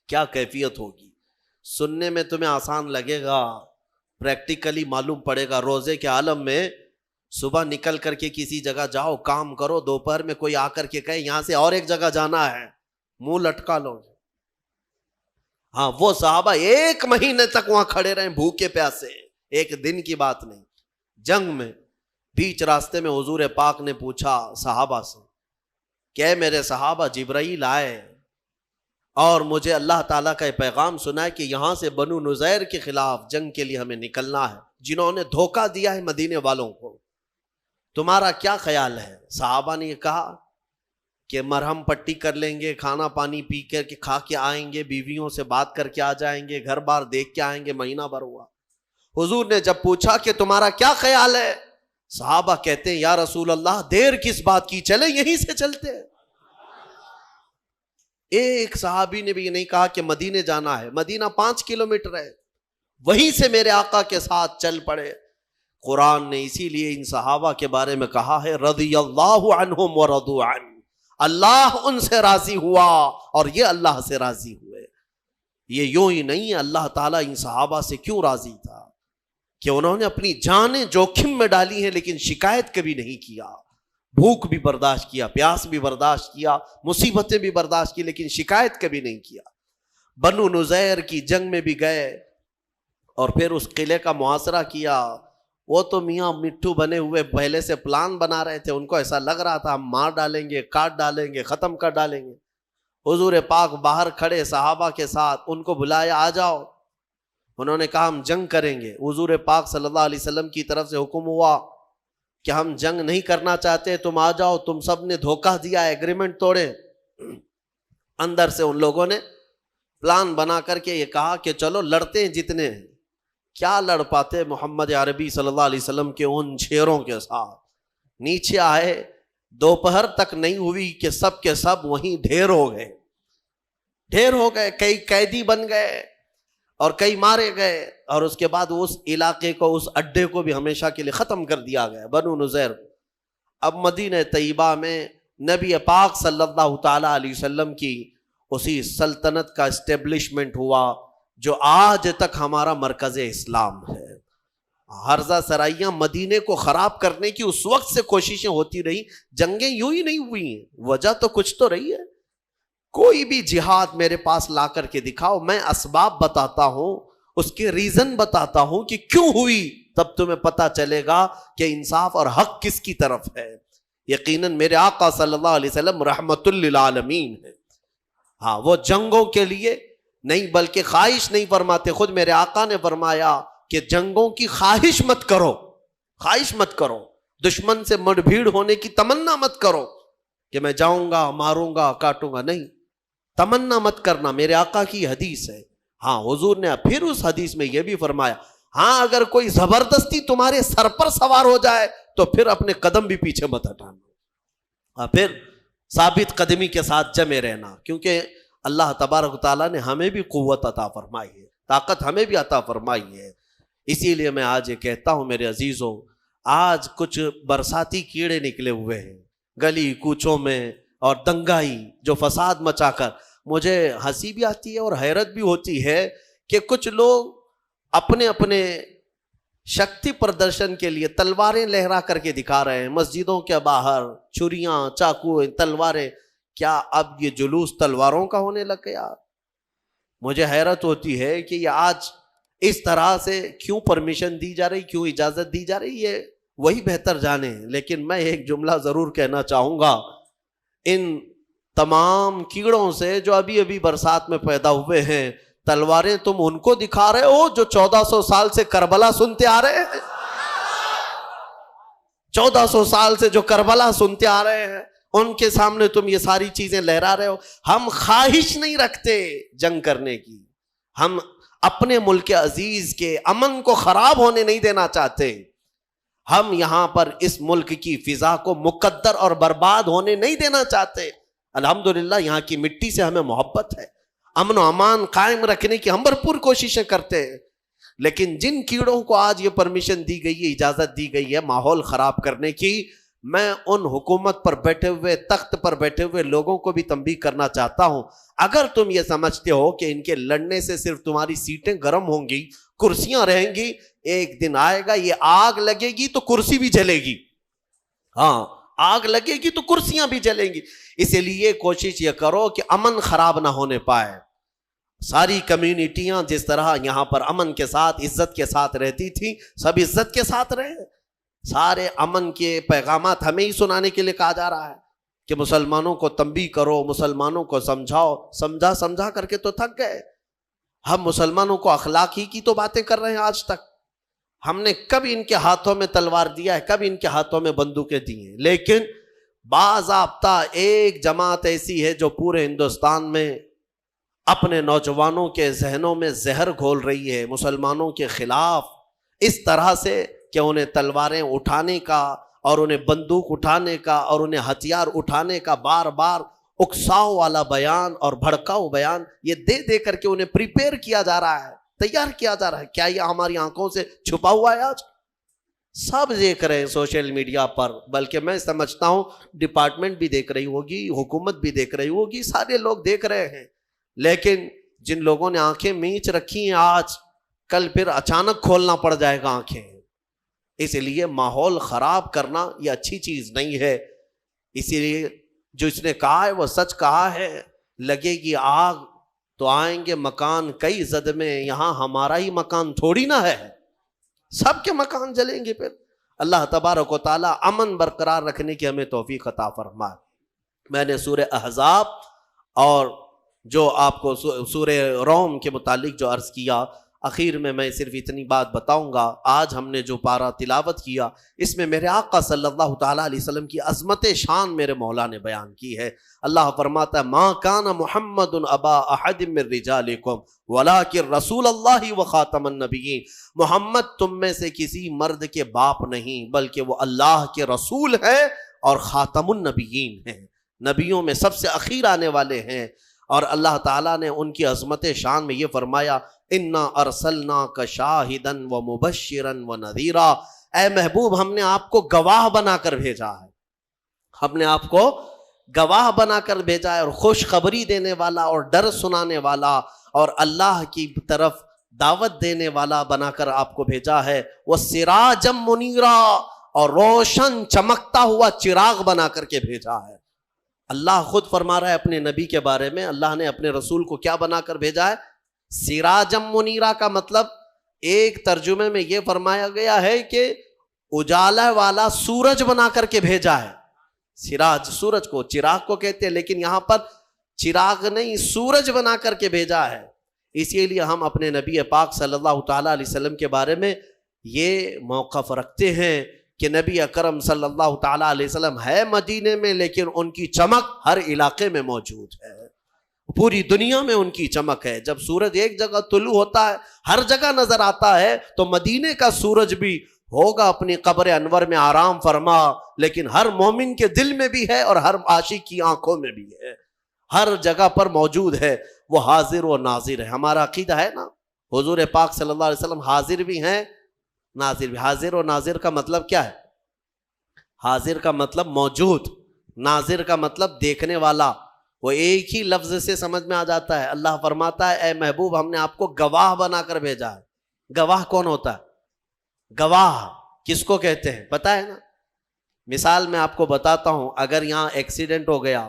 A: کیا کیفیت ہوگی؟ سننے میں تمہیں آسان لگے گا، پریکٹیکلی معلوم پڑے گا۔ روزے کے عالم میں صبح نکل کر کے کسی جگہ جاؤ، کام کرو، دوپہر میں کوئی آ کر کے کہے یہاں سے اور ایک جگہ جانا ہے، منہ لٹکا لو۔ ہاں، وہ صحابہ ایک مہینے تک وہاں کھڑے رہے بھوکے پیاسے، ایک دن کی بات نہیں۔ جنگ میں بیچ راستے میں حضور پاک نے پوچھا صحابہ سے کہ میرے صحابہ، جبرائیل آئے اور مجھے اللہ تعالیٰ کا پیغام سنا ہے کہ یہاں سے بنو نذیر کے خلاف جنگ کے لیے ہمیں نکلنا ہے، جنہوں نے دھوکہ دیا ہے مدینے والوں کو، تمہارا کیا خیال ہے؟ صحابہ نے یہ کہا کہ مرہم پٹی کر لیں گے، کھانا پانی پی کر کے کھا کے آئیں گے، بیویوں سے بات کر کے آ جائیں گے، گھر بار دیکھ کے آئیں گے، مہینہ بھر ہوا۔ حضور نے جب پوچھا کہ تمہارا کیا خیال ہے، صحابہ کہتے ہیں یا رسول اللہ دیر کس بات کی، چلے یہیں سے چلتے ہیں۔ ایک صحابی نے بھی یہ نہیں کہا کہ مدینے جانا ہے، مدینہ 5 کلومیٹر ہے، وہیں سے میرے آقا کے ساتھ چل پڑے۔ قرآن نے اسی لیے ان صحابہ کے بارے میں کہا ہے رضی اللہ عنہم ورضوا عنہ، اللہ ان سے راضی ہوا اور یہ اللہ سے راضی ہوئے. یہ یوں ہی نہیں ہے. اللہ تعالیٰ ان صحابہ سے کیوں راضی تھا کہ انہوں نے اپنی جانیں جوخم میں ڈالی ہیں لیکن شکایت کبھی نہیں کیا. بھوک بھی برداشت کیا, پیاس بھی برداشت کیا, مصیبتیں بھی برداشت کی, لیکن شکایت کبھی نہیں کیا. بنو نذیر کی جنگ میں بھی گئے اور پھر اس قلعے کا محاصرہ کیا. وہ تو میاں مٹھو بنے ہوئے پہلے سے پلان بنا رہے تھے. ان کو ایسا لگ رہا تھا ہم مار ڈالیں گے, کاٹ ڈالیں گے, ختم کر ڈالیں گے. حضور پاک باہر کھڑے صحابہ کے ساتھ, ان کو بلایا, آ جاؤ. انہوں نے کہا ہم جنگ کریں گے. حضور پاک صلی اللہ علیہ وسلم کی طرف سے حکم ہوا کہ ہم جنگ نہیں کرنا چاہتے, تم آ جاؤ. تم سب نے دھوکہ دیا, ایگریمنٹ توڑے. اندر سے ان لوگوں نے پلان بنا کر کے یہ کہا کہ چلو لڑتے ہیں جتنے ہیں. کیا لڑ پاتے محمد عربی صلی اللہ علیہ وسلم کے ان شیروں کے ساتھ. نیچے آئے, دوپہر تک نہیں ہوئی کہ سب کے سب وہیں ڈھیر ہو گئے. کئی قیدی بن گئے اور کئی مارے گئے, اور اس کے بعد اس علاقے کو, اس اڈے کو بھی ہمیشہ کے لیے ختم کر دیا گیا, بنو نذیر. اب مدینہ طیبہ میں نبی پاک صلی اللہ تعالی علیہ وسلم کی اسی سلطنت کا اسٹیبلشمنٹ ہوا جو آج تک ہمارا مرکز اسلام ہے. ہرزہ سرائیاں مدینے کو خراب کرنے کی اس وقت سے کوششیں ہوتی رہی, جنگیں یوں ہی نہیں ہوئی ہیں. وجہ تو کچھ تو رہی ہے. کوئی بھی جہاد میرے پاس لا کر کے دکھاؤ, میں اسباب بتاتا ہوں, اس کے ریزن بتاتا ہوں کہ کیوں ہوئی, تب تمہیں پتا چلے گا کہ انصاف اور حق کس کی طرف ہے. یقیناً میرے آقا صلی اللہ علیہ وسلم رحمت للعالمین ہے. ہاں, وہ جنگوں کے لیے نہیں بلکہ خواہش نہیں فرماتے. خود میرے آقا نے فرمایا کہ جنگوں کی خواہش مت کرو, دشمن سے مڑ بھیڑ ہونے کی تمنا مت کرو کہ میں جاؤں گا, ماروں گا, کاٹوں گا. نہیں, تمنا مت کرنا. میرے آقا کی حدیث ہے. ہاں, حضور نے پھر اس حدیث میں یہ بھی فرمایا, ہاں اگر کوئی زبردستی تمہارے سر پر سوار ہو جائے تو پھر اپنے قدم بھی پیچھے مت ہٹانا, پھر ثابت قدمی کے ساتھ جمے رہنا. کیونکہ اللہ تبارک و تعالیٰ نے ہمیں بھی قوت عطا فرمائی ہے, طاقت ہمیں بھی عطا فرمائی ہے. اسی لیے میں آج یہ کہتا ہوں میرے عزیزوں, آج کچھ برساتی کیڑے نکلے ہوئے ہیں گلی کوچوں میں, اور دنگائی جو فساد مچا کر, مجھے ہنسی بھی آتی ہے اور حیرت بھی ہوتی ہے کہ کچھ لوگ اپنے اپنے شکتی پردرشن کے لیے تلواریں لہرا کر کے دکھا رہے ہیں. مسجدوں کے باہر چھریاں, چاقو, تلواریں. کیا اب یہ جلوس تلواروں کا ہونے لگ گیا؟ مجھے حیرت ہوتی ہے کہ یہ آج اس طرح سے کیوں پرمیشن دی جا رہی, کیوں اجازت دی جا رہی ہے, وہی بہتر جانے. لیکن میں ایک جملہ ضرور کہنا چاہوں گا, ان تمام کیڑوں سے جو ابھی ابھی برسات میں پیدا ہوئے ہیں, تلواریں تم ان کو دکھا رہے ہو جو 1400 سال سے کربلا سنتے آ رہے ہیں. 1400 سال سے جو کربلا سنتے آ رہے ہیں, ان کے سامنے تم یہ ساری چیزیں لہرا رہے ہو. ہم خواہش نہیں رکھتے جنگ کرنے کی, ہم اپنے ملک عزیز کے امن کو خراب ہونے نہیں دینا چاہتے. ہم یہاں پر اس ملک کی فضا کو مقدر اور برباد ہونے نہیں دینا چاہتے. الحمدللہ یہاں کی مٹی سے ہمیں محبت ہے, امن و امان قائم رکھنے کی ہم بھرپور کوششیں کرتے ہیں. لیکن جن کیڑوں کو آج یہ پرمیشن دی گئی ہے, اجازت دی گئی ہے ماحول خراب کرنے کی, میں ان حکومت پر بیٹھے ہوئے, تخت پر بیٹھے ہوئے لوگوں کو بھی تنبیہ کرنا چاہتا ہوں. اگر تم یہ سمجھتے ہو کہ ان کے لڑنے سے صرف تمہاری سیٹیں گرم ہوں گی, کرسیاں رہیں گی, ایک دن آئے گا یہ آگ لگے گی تو کرسی بھی جلے گی. ہاں, آگ لگے گی تو کرسیاں بھی جلیں گی. اسی لیے کوشش یہ کرو کہ امن خراب نہ ہونے پائے. ساری کمیونٹیاں جس طرح یہاں پر امن کے ساتھ, عزت کے ساتھ رہتی تھی, سب عزت کے ساتھ رہے. سارے امن کے پیغامات ہمیں ہی سنانے کے لیے کہا جا رہا ہے کہ مسلمانوں کو تنبیہ کرو, مسلمانوں کو سمجھاؤ. سمجھا کر کے تو تھک گئے. ہم مسلمانوں کو اخلاق ہی کی تو باتیں کر رہے ہیں آج تک. ہم نے کب ان کے ہاتھوں میں تلوار دیا ہے, کب ان کے ہاتھوں میں بندوقیں دی ہیں. لیکن باضابطہ ایک جماعت ایسی ہے جو پورے ہندوستان میں اپنے نوجوانوں کے ذہنوں میں زہر گھول رہی ہے مسلمانوں کے خلاف, اس طرح سے کہ انہیں تلواریں اٹھانے کا اور انہیں بندوق اٹھانے کا اور انہیں ہتھیار اٹھانے کا بار بار اکساؤ والا بیان اور بھڑکاؤ بیان یہ دے دے کر کے انہیں پریپیئر کیا جا رہا ہے, تیار کیا جا رہا ہے. کیا یہ ہماری آنکھوں سے چھپا ہوا ہے؟ آج سب دیکھ رہے ہیں سوشل میڈیا پر، بلکہ میں سمجھتا ہوں ڈپارٹمنٹ بھی دیکھ رہی ہوگی، حکومت بھی دیکھ رہی ہوگی، سارے لوگ دیکھ رہے ہیں. لیکن جن لوگوں نے آنکھیں میچ رکھی ہیں آج، کل پھر اچانک کھولنا پڑ جائے گا آنکھیں. اس لیے ماحول خراب کرنا یہ اچھی چیز نہیں ہے. اسی لیے جو اس نے کہا ہے وہ سچ کہا ہے، لگے گی آگ تو آئیں گے مکان کئی زد میں، یہاں ہمارا ہی مکان تھوڑی نہ ہے، سب کے مکان جلیں گے. پھر اللہ تبارک و تعالی امن برقرار رکھنے کی ہمیں توفیق عطا فرمائے. میں نے سورہ احزاب اور جو آپ کو سورہ روم کے متعلق جو عرض کیا، اخیر میں صرف اتنی بات بتاؤں گا. آج ہم نے جو پارہ تلاوت کیا، اس میں میرے آقا صلی اللہ تعالیٰ علیہ وسلم کی عظمت شان میرے مولا نے بیان کی ہے. اللہ فرماتا ہے ما کان محمد ابا احد من رجالکم ولکن رسول اللہ وخاتم النبیین. محمد تم میں سے کسی مرد کے باپ نہیں، بلکہ وہ اللہ کے رسول ہے اور خاتم النبیین ہیں، نبیوں میں سب سے اخیر آنے والے ہیں. اور اللہ تعالیٰ نے ان کی عظمت شان میں یہ فرمایا انا ارسلناک شاہدا ومبشرا ونذیرا. اے محبوب ہم نے آپ کو گواہ بنا کر بھیجا ہے، ہم نے آپ کو گواہ بنا کر بھیجا ہے، اور خوشخبری دینے والا اور ڈر سنانے والا اور اللہ کی طرف دعوت دینے والا بنا کر آپ کو بھیجا ہے. وسراجا منیرا، اور روشن چمکتا ہوا چراغ بنا کر کے بھیجا ہے. اللہ خود فرما رہا ہے اپنے نبی کے بارے میں، اللہ نے اپنے رسول کو کیا بنا کر بھیجا ہے؟ سراجم منیرا کا مطلب ایک ترجمے میں یہ فرمایا گیا ہے کہ اجالا والا سورج بنا کر کے بھیجا ہے. سراج سورج کو، چراغ کو کہتے ہیں، لیکن یہاں پر چراغ نہیں، سورج بنا کر کے بھیجا ہے. اسی لیے ہم اپنے نبی پاک صلی اللہ تعالیٰ علیہ وسلم کے بارے میں یہ موقف رکھتے ہیں کہ نبی اکرم صلی اللہ تعالیٰ علیہ وسلم ہے مدینے میں، لیکن ان کی چمک ہر علاقے میں موجود ہے، پوری دنیا میں ان کی چمک ہے. جب سورج ایک جگہ طلوع ہوتا ہے، ہر جگہ نظر آتا ہے، تو مدینے کا سورج بھی ہوگا اپنی قبر انور میں آرام فرما، لیکن ہر مومن کے دل میں بھی ہے اور ہر عاشق کی آنکھوں میں بھی ہے، ہر جگہ پر موجود ہے. وہ حاضر و ناظر ہے. ہمارا عقیدہ ہے نا، حضور پاک صلی اللہ علیہ وسلم حاضر بھی ہیں، ناظر بھی. حاضر و ناظر کا مطلب کیا ہے؟ حاضر کا مطلب موجود، ناظر کا مطلب دیکھنے والا. وہ ایک ہی لفظ سے سمجھ میں آ جاتا ہے. اللہ فرماتا ہے اے محبوب ہم نے آپ کو گواہ بنا کر بھیجا ہے. گواہ کون ہوتا ہے؟ گواہ کس کو کہتے ہیں پتہ ہے نا؟ مثال میں آپ کو بتاتا ہوں، اگر یہاں ایکسیڈنٹ ہو گیا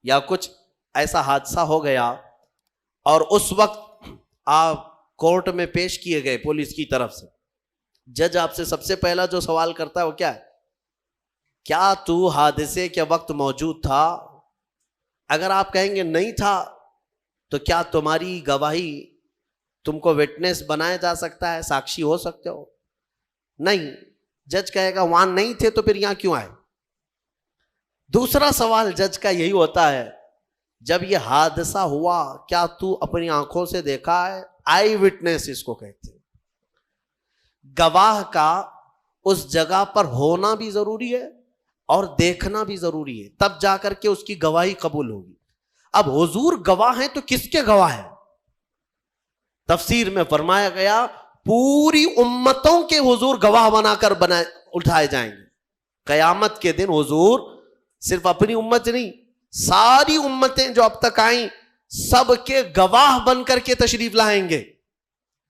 A: یا کچھ ایسا حادثہ ہو گیا اور اس وقت آپ کورٹ میں پیش کیے گئے پولیس کی طرف سے، جج آپ سے سب سے پہلا جو سوال کرتا ہے وہ کیا ہے؟ کیا تو حادثے کے وقت موجود تھا؟ اگر آپ کہیں گے نہیں تھا تو کیا تمہاری گواہی، تم کو وٹنس بنایا جا سکتا ہے، ساکشی ہو سکتے ہو؟ نہیں. جج کہے گا وہاں نہیں تھے تو پھر یہاں کیوں آئے؟ دوسرا سوال جج کا یہی ہوتا ہے جب یہ حادثہ ہوا کیا تو اپنی آنکھوں سے دیکھا ہے؟ آئی وٹنس اس کو کہتے ہیں. گواہ کا اس جگہ پر ہونا بھی ضروری ہے اور دیکھنا بھی ضروری ہے، تب جا کر کے اس کی گواہی قبول ہوگی. اب حضور گواہ ہیں تو کس کے گواہ ہیں؟ تفسیر میں فرمایا گیا پوری امتوں کے حضور گواہ بنا کر اٹھائے جائیں گے. قیامت کے دن حضور صرف اپنی امت نہیں، ساری امتیں جو اب تک آئیں سب کے گواہ بن کر کے تشریف لائیں گے.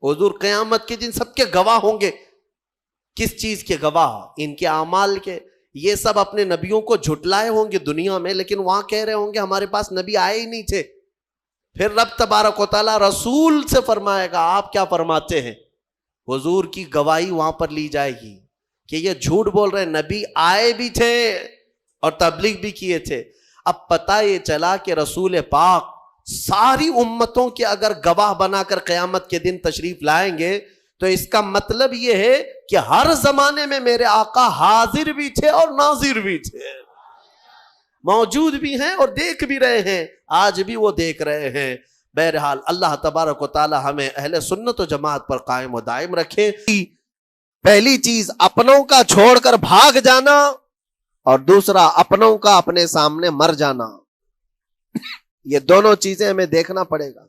A: حضور قیامت کے دن سب کے گواہ ہوں گے. کس چیز کے گواہ؟ ان کے اعمال کے. یہ سب اپنے نبیوں کو جھٹلائے ہوں گے دنیا میں، لیکن وہاں کہہ رہے ہوں گے ہمارے پاس نبی آئے ہی نہیں تھے. پھر رب تبارک و تعالیٰ رسول سے فرمائے گا آپ کیا فرماتے ہیں؟ حضور کی گواہی وہاں پر لی جائے گی کہ یہ جھوٹ بول رہے ہیں، نبی آئے بھی تھے اور تبلیغ بھی کیے تھے. اب پتہ یہ چلا کہ رسول پاک ساری امتوں کے اگر گواہ بنا کر قیامت کے دن تشریف لائیں گے تو اس کا مطلب یہ ہے کہ ہر زمانے میں میرے آقا حاضر بھی تھے اور ناظر بھی تھے، موجود بھی ہیں اور دیکھ بھی رہے ہیں، آج بھی وہ دیکھ رہے ہیں. بہرحال اللہ تبارک و تعالی ہمیں اہل سنت و جماعت پر قائم و دائم رکھے. پہلی چیز اپنوں کا چھوڑ کر بھاگ جانا، اور دوسرا اپنوں کا اپنے سامنے مر جانا. یہ دونوں چیزیں ہمیں دیکھنا پڑے گا.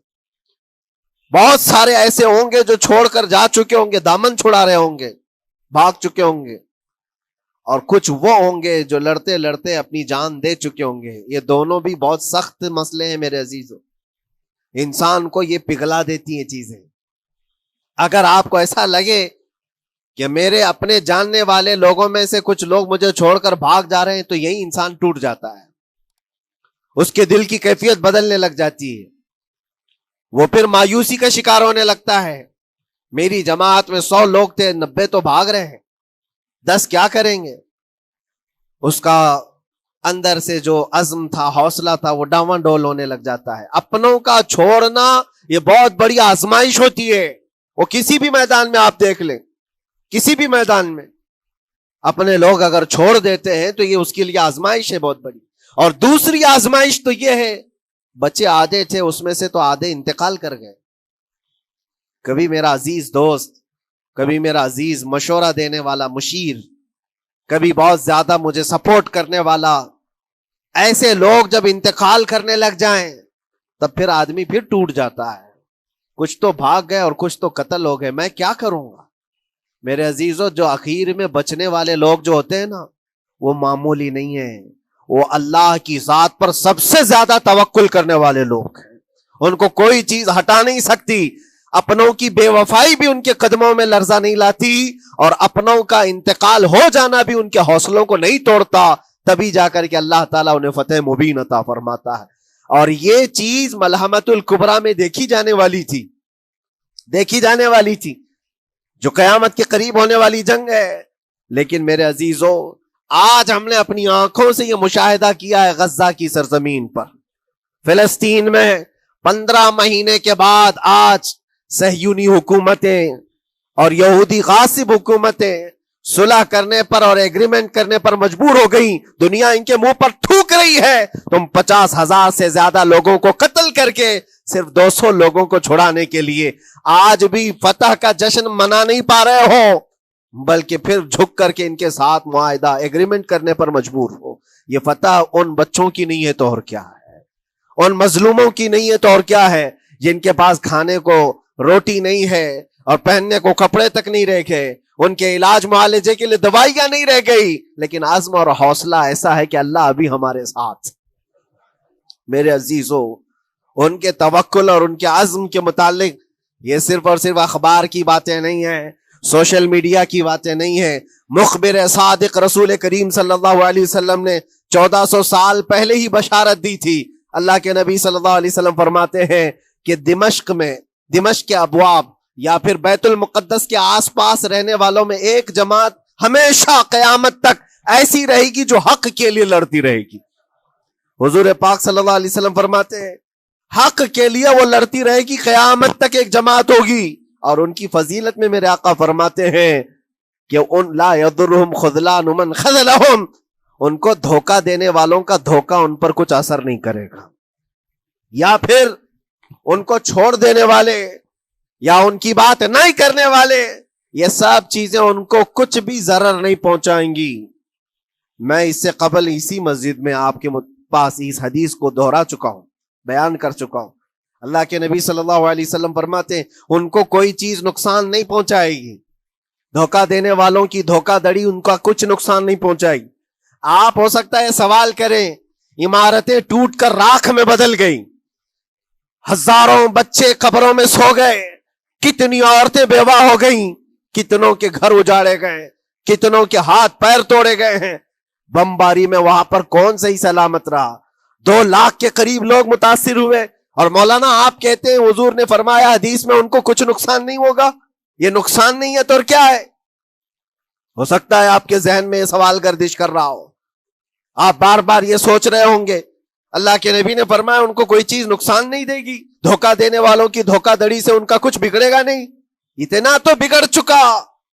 A: بہت سارے ایسے ہوں گے جو چھوڑ کر جا چکے ہوں گے، دامن چھڑا رہے ہوں گے، بھاگ چکے ہوں گے، اور کچھ وہ ہوں گے جو لڑتے لڑتے اپنی جان دے چکے ہوں گے. یہ دونوں بھی بہت سخت مسئلے ہیں میرے عزیزو. انسان کو یہ پگھلا دیتی ہیں چیزیں. اگر آپ کو ایسا لگے کہ میرے اپنے جاننے والے لوگوں میں سے کچھ لوگ مجھے چھوڑ کر بھاگ جا رہے ہیں، تو یہی انسان ٹوٹ جاتا ہے. اس کے دل کی کیفیت بدلنے لگ جاتی ہے. وہ پھر مایوسی کا شکار ہونے لگتا ہے. میری جماعت میں 100 لوگ تھے، 90 تو بھاگ رہے ہیں، 10 کیا کریں گے؟ اس کا اندر سے جو عزم تھا، حوصلہ تھا، وہ ڈاواں ڈول ہونے لگ جاتا ہے. اپنوں کا چھوڑنا یہ بہت بڑی آزمائش ہوتی ہے. وہ کسی بھی میدان میں آپ دیکھ لیں، کسی بھی میدان میں اپنے لوگ اگر چھوڑ دیتے ہیں تو یہ اس کے لیے آزمائش ہے بہت بڑی. اور دوسری آزمائش تو یہ ہے، بچے آدھے تھے، اس میں سے تو آدھے انتقال کر گئے. کبھی میرا عزیز دوست، کبھی میرا عزیز مشورہ دینے والا مشیر، کبھی بہت زیادہ مجھے سپورٹ کرنے والا، ایسے لوگ جب انتقال کرنے لگ جائیں تب پھر آدمی پھر ٹوٹ جاتا ہے. کچھ تو بھاگ گئے اور کچھ تو قتل ہو گئے. میں کیا کروں گا میرے عزیزوں؟ جو اخیر میں بچنے والے لوگ جو ہوتے ہیں نا، وہ معمولی نہیں ہیں. وہ اللہ کی ذات پر سب سے زیادہ توکل کرنے والے لوگ ہیں. ان کو کوئی چیز ہٹا نہیں سکتی. اپنوں کی بے وفائی بھی ان کے قدموں میں لرزہ نہیں لاتی، اور اپنوں کا انتقال ہو جانا بھی ان کے حوصلوں کو نہیں توڑتا. تبھی جا کر کے اللہ تعالیٰ انہیں فتح مبین عطا فرماتا ہے. اور یہ چیز ملحمت الکبریٰ میں دیکھی جانے والی تھی، دیکھی جانے والی تھی، جو قیامت کے قریب ہونے والی جنگ ہے. لیکن میرے عزیزوں، آج ہم نے اپنی آنکھوں سے یہ مشاہدہ کیا ہے غزہ کی سرزمین پر، فلسطین میں 15 مہینے کے بعد آج صہیونی حکومتیں اور یہودی غاصب حکومتیں صلح کرنے پر اور ایگریمنٹ کرنے پر مجبور ہو گئی. دنیا ان کے منہ پر تھوک رہی ہے. تم 50,000 سے زیادہ لوگوں کو قتل کر کے صرف 200 لوگوں کو چھڑانے کے لیے آج بھی فتح کا جشن منا نہیں پا رہے ہو، بلکہ پھر جھک کر کے ان کے ساتھ معاہدہ ایگریمنٹ کرنے پر مجبور ہو. یہ فتح ان بچوں کی نہیں ہے تو اور کیا ہے، ان مظلوموں کی نہیں ہے تو اور کیا ہے، جن کے پاس کھانے کو روٹی نہیں ہے اور پہننے کو کپڑے تک نہیں رہ گئے، ان کے علاج معالجے کے لیے دوائیاں نہیں رہ گئی، لیکن عزم اور حوصلہ ایسا ہے کہ اللہ ابھی ہمارے ساتھ. میرے عزیزو، ان کے توکل اور ان کے عزم کے متعلق یہ صرف اور صرف اخبار کی باتیں نہیں ہیں، سوشل میڈیا کی باتیں نہیں ہیں. مخبر صادق رسول کریم صلی اللہ علیہ وسلم نے 1400 سال پہلے ہی بشارت دی تھی. اللہ کے نبی صلی اللہ علیہ وسلم فرماتے ہیں کہ دمشق کے ابواب یا پھر بیت المقدس کے آس پاس رہنے والوں میں ایک جماعت ہمیشہ قیامت تک ایسی رہے گی جو حق کے لیے لڑتی رہے گی. حضور پاک صلی اللہ علیہ وسلم فرماتے ہیں حق کے لیے وہ لڑتی رہے گی، قیامت تک ایک جماعت ہوگی. اور ان کی فضیلت میں میرے آقا فرماتے ہیں کہ ان لا یضرهم خذلان من خذلهم، ان کو دھوکہ دینے والوں کا دھوکہ ان پر کچھ اثر نہیں کرے گا، یا پھر ان کو چھوڑ دینے والے یا ان کی بات نہیں کرنے والے، یہ سب چیزیں ان کو کچھ بھی ضرر نہیں پہنچائیں گی. میں اس سے قبل اسی مسجد میں آپ کے پاس اس حدیث کو دہرا چکا ہوں، بیان کر چکا ہوں. اللہ کے نبی صلی اللہ علیہ وسلم فرماتے ہیں ان کو کوئی چیز نقصان نہیں پہنچائے گی، دھوکہ دینے والوں کی دھوکہ دڑی ان کا کچھ نقصان نہیں پہنچائے گی. آپ ہو سکتا ہے سوال کریں، عمارتیں ٹوٹ کر راکھ میں بدل گئی، ہزاروں بچے قبروں میں سو گئے، کتنی عورتیں بیوہ ہو گئیں، کتنوں کے گھر اجاڑے گئے، کتنوں کے ہاتھ پیر توڑے گئے ہیں، بمباری میں وہاں پر کون صحیح سلامت رہا، 2 لاکھ کے قریب لوگ متاثر ہوئے، اور مولانا آپ کہتے ہیں حضور نے فرمایا حدیث میں ان کو کچھ نقصان نہیں ہوگا. یہ نقصان نہیں ہے تو اور کیا ہے؟ ہو سکتا ہے آپ کے ذہن میں یہ سوال گردش کر رہا ہو، آپ بار بار یہ سوچ رہے ہوں گے اللہ کے نبی نے فرمایا ان کو کوئی چیز نقصان نہیں دے گی، دھوکہ دینے والوں کی دھوکہ دڑی سے ان کا کچھ بگڑے گا نہیں. اتنا تو بگڑ چکا،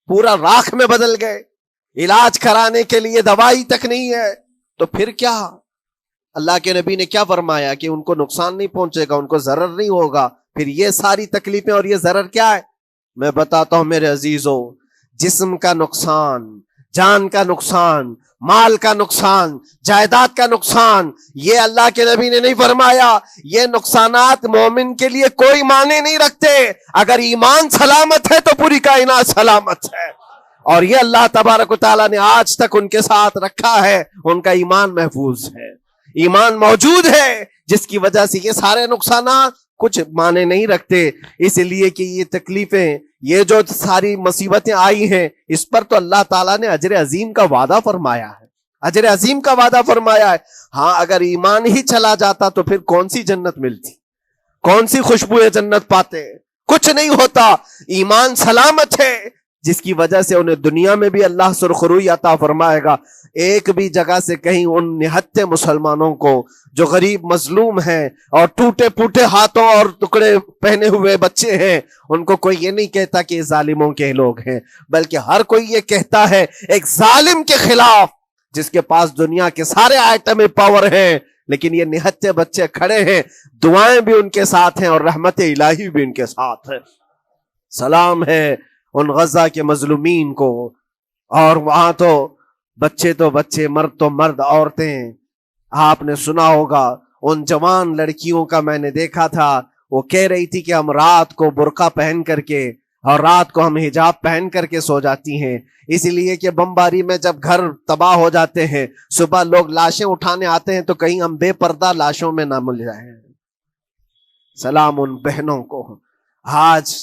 A: پورا راکھ میں بدل گئے، علاج کرانے کے لیے دوائی تک نہیں ہے، تو پھر کیا؟ اللہ کے نبی نے کیا فرمایا کہ ان کو نقصان نہیں پہنچے گا، ان کو ضرر نہیں ہوگا. پھر یہ ساری تکلیفیں اور یہ ضرر کیا ہے؟ میں بتاتا ہوں میرے عزیزوں، جسم کا نقصان، جان کا نقصان، مال کا نقصان، جائیداد کا نقصان، یہ اللہ کے نبی نے نہیں فرمایا. یہ نقصانات مومن کے لیے کوئی معنی نہیں رکھتے. اگر ایمان سلامت ہے تو پوری کائنات سلامت ہے،
B: اور یہ اللہ تبارک و تعالیٰ نے آج تک ان کے ساتھ رکھا ہے، ان کا ایمان محفوظ ہے، ایمان موجود ہے، جس کی وجہ سے یہ سارے نقصانات کچھ معنی نہیں رکھتے، اس لیے کہ یہ تکلیفیں، یہ جو ساری مصیبتیں آئی ہیں، اس پر تو اللہ تعالیٰ نے اجر عظیم کا وعدہ فرمایا ہے، اجر عظیم کا وعدہ فرمایا ہے۔ ہاں اگر ایمان ہی چلا جاتا تو پھر کون سی جنت ملتی، کون سی خوشبو جنت پاتے، کچھ نہیں ہوتا۔ ایمان سلامت ہے، جس کی وجہ سے انہیں دنیا میں بھی اللہ سرخروئی عطا فرمائے گا۔ ایک بھی جگہ سے کہیں ان نہتے مسلمانوں کو جو غریب مظلوم ہیں اور ٹوٹے پوٹے ہاتھوں اور ٹکڑے پہنے ہوئے بچے ہیں، ان کو کوئی یہ نہیں کہتا کہ یہ ظالموں کے لوگ ہیں، بلکہ ہر کوئی یہ کہتا ہے ایک ظالم کے خلاف جس کے پاس دنیا کے سارے آئٹم پاور ہیں، لیکن یہ نہتے بچے کھڑے ہیں، دعائیں بھی ان کے ساتھ ہیں اور رحمت الہی بھی ان کے ساتھ ہے۔ سلام ہے ان غزہ کے مظلومین کو، اور وہاں تو بچے، مرد تو مرد، عورتیں، آپ نے سنا ہوگا ان جوان لڑکیوں کا میں نے دیکھا تھا، وہ کہہ رہی تھی کہ ہم رات کو برقع پہن کر کے اور رات کو ہم حجاب پہن کر کے سو جاتی ہیں، اس لیے کہ بمباری میں جب گھر تباہ ہو جاتے ہیں، صبح لوگ لاشیں اٹھانے آتے ہیں تو کہیں ہم بے پردہ لاشوں میں نہ مل جائیں۔ سلام ان بہنوں کو۔ آج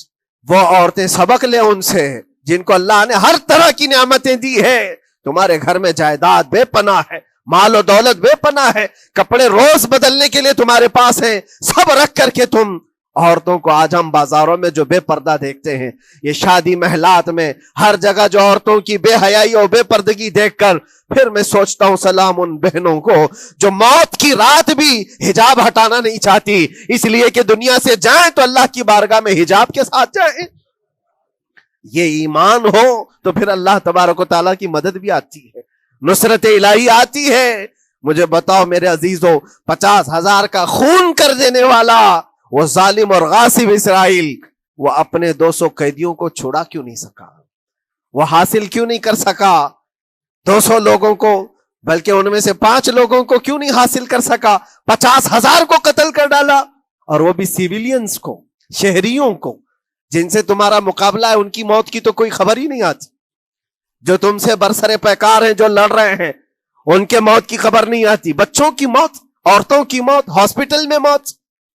B: وہ عورتیں سبق لیں ان سے جن کو اللہ نے ہر طرح کی نعمتیں دی ہے۔ تمہارے گھر میں جائیداد بے پناہ ہے، مال و دولت بے پناہ ہے، کپڑے روز بدلنے کے لیے تمہارے پاس ہیں، سب رکھ کر کے تم عورتوں کو آج ہم بازاروں میں جو بے پردہ دیکھتے ہیں، یہ شادی محلات میں ہر جگہ جو عورتوں کی بے حیائی اور بے پردگی دیکھ کر پھر میں سوچتا ہوں سلام ان بہنوں کو جو موت کی رات بھی حجاب ہٹانا نہیں چاہتی، اس لیے کہ دنیا سے جائیں تو اللہ کی بارگاہ میں حجاب کے ساتھ جائیں۔ یہ ایمان ہو تو پھر اللہ تبارک و تعالیٰ کی مدد بھی آتی ہے، نصرت الہی آتی ہے۔ مجھے بتاؤ میرے عزیزوں، 50,000 کا خون کر دینے والا وہ ظالم اور غاصب اسرائیل، وہ اپنے 200 قیدیوں کو چھوڑا کیوں نہیں سکا؟ وہ حاصل کیوں نہیں کر سکا 200 لوگوں کو؟ بلکہ ان میں سے 5 لوگوں کو کیوں نہیں حاصل کر سکا؟ 50,000 کو قتل کر ڈالا، اور وہ بھی سیویلینز کو، شہریوں کو، جن سے تمہارا مقابلہ ہے، ان کی موت کی تو کوئی خبر ہی نہیں آتی۔ جو تم سے برسر پیکار ہیں، جو لڑ رہے ہیں، ان کے موت کی خبر نہیں آتی۔ بچوں کی موت، عورتوں کی موت، ہاسپٹل میں موت،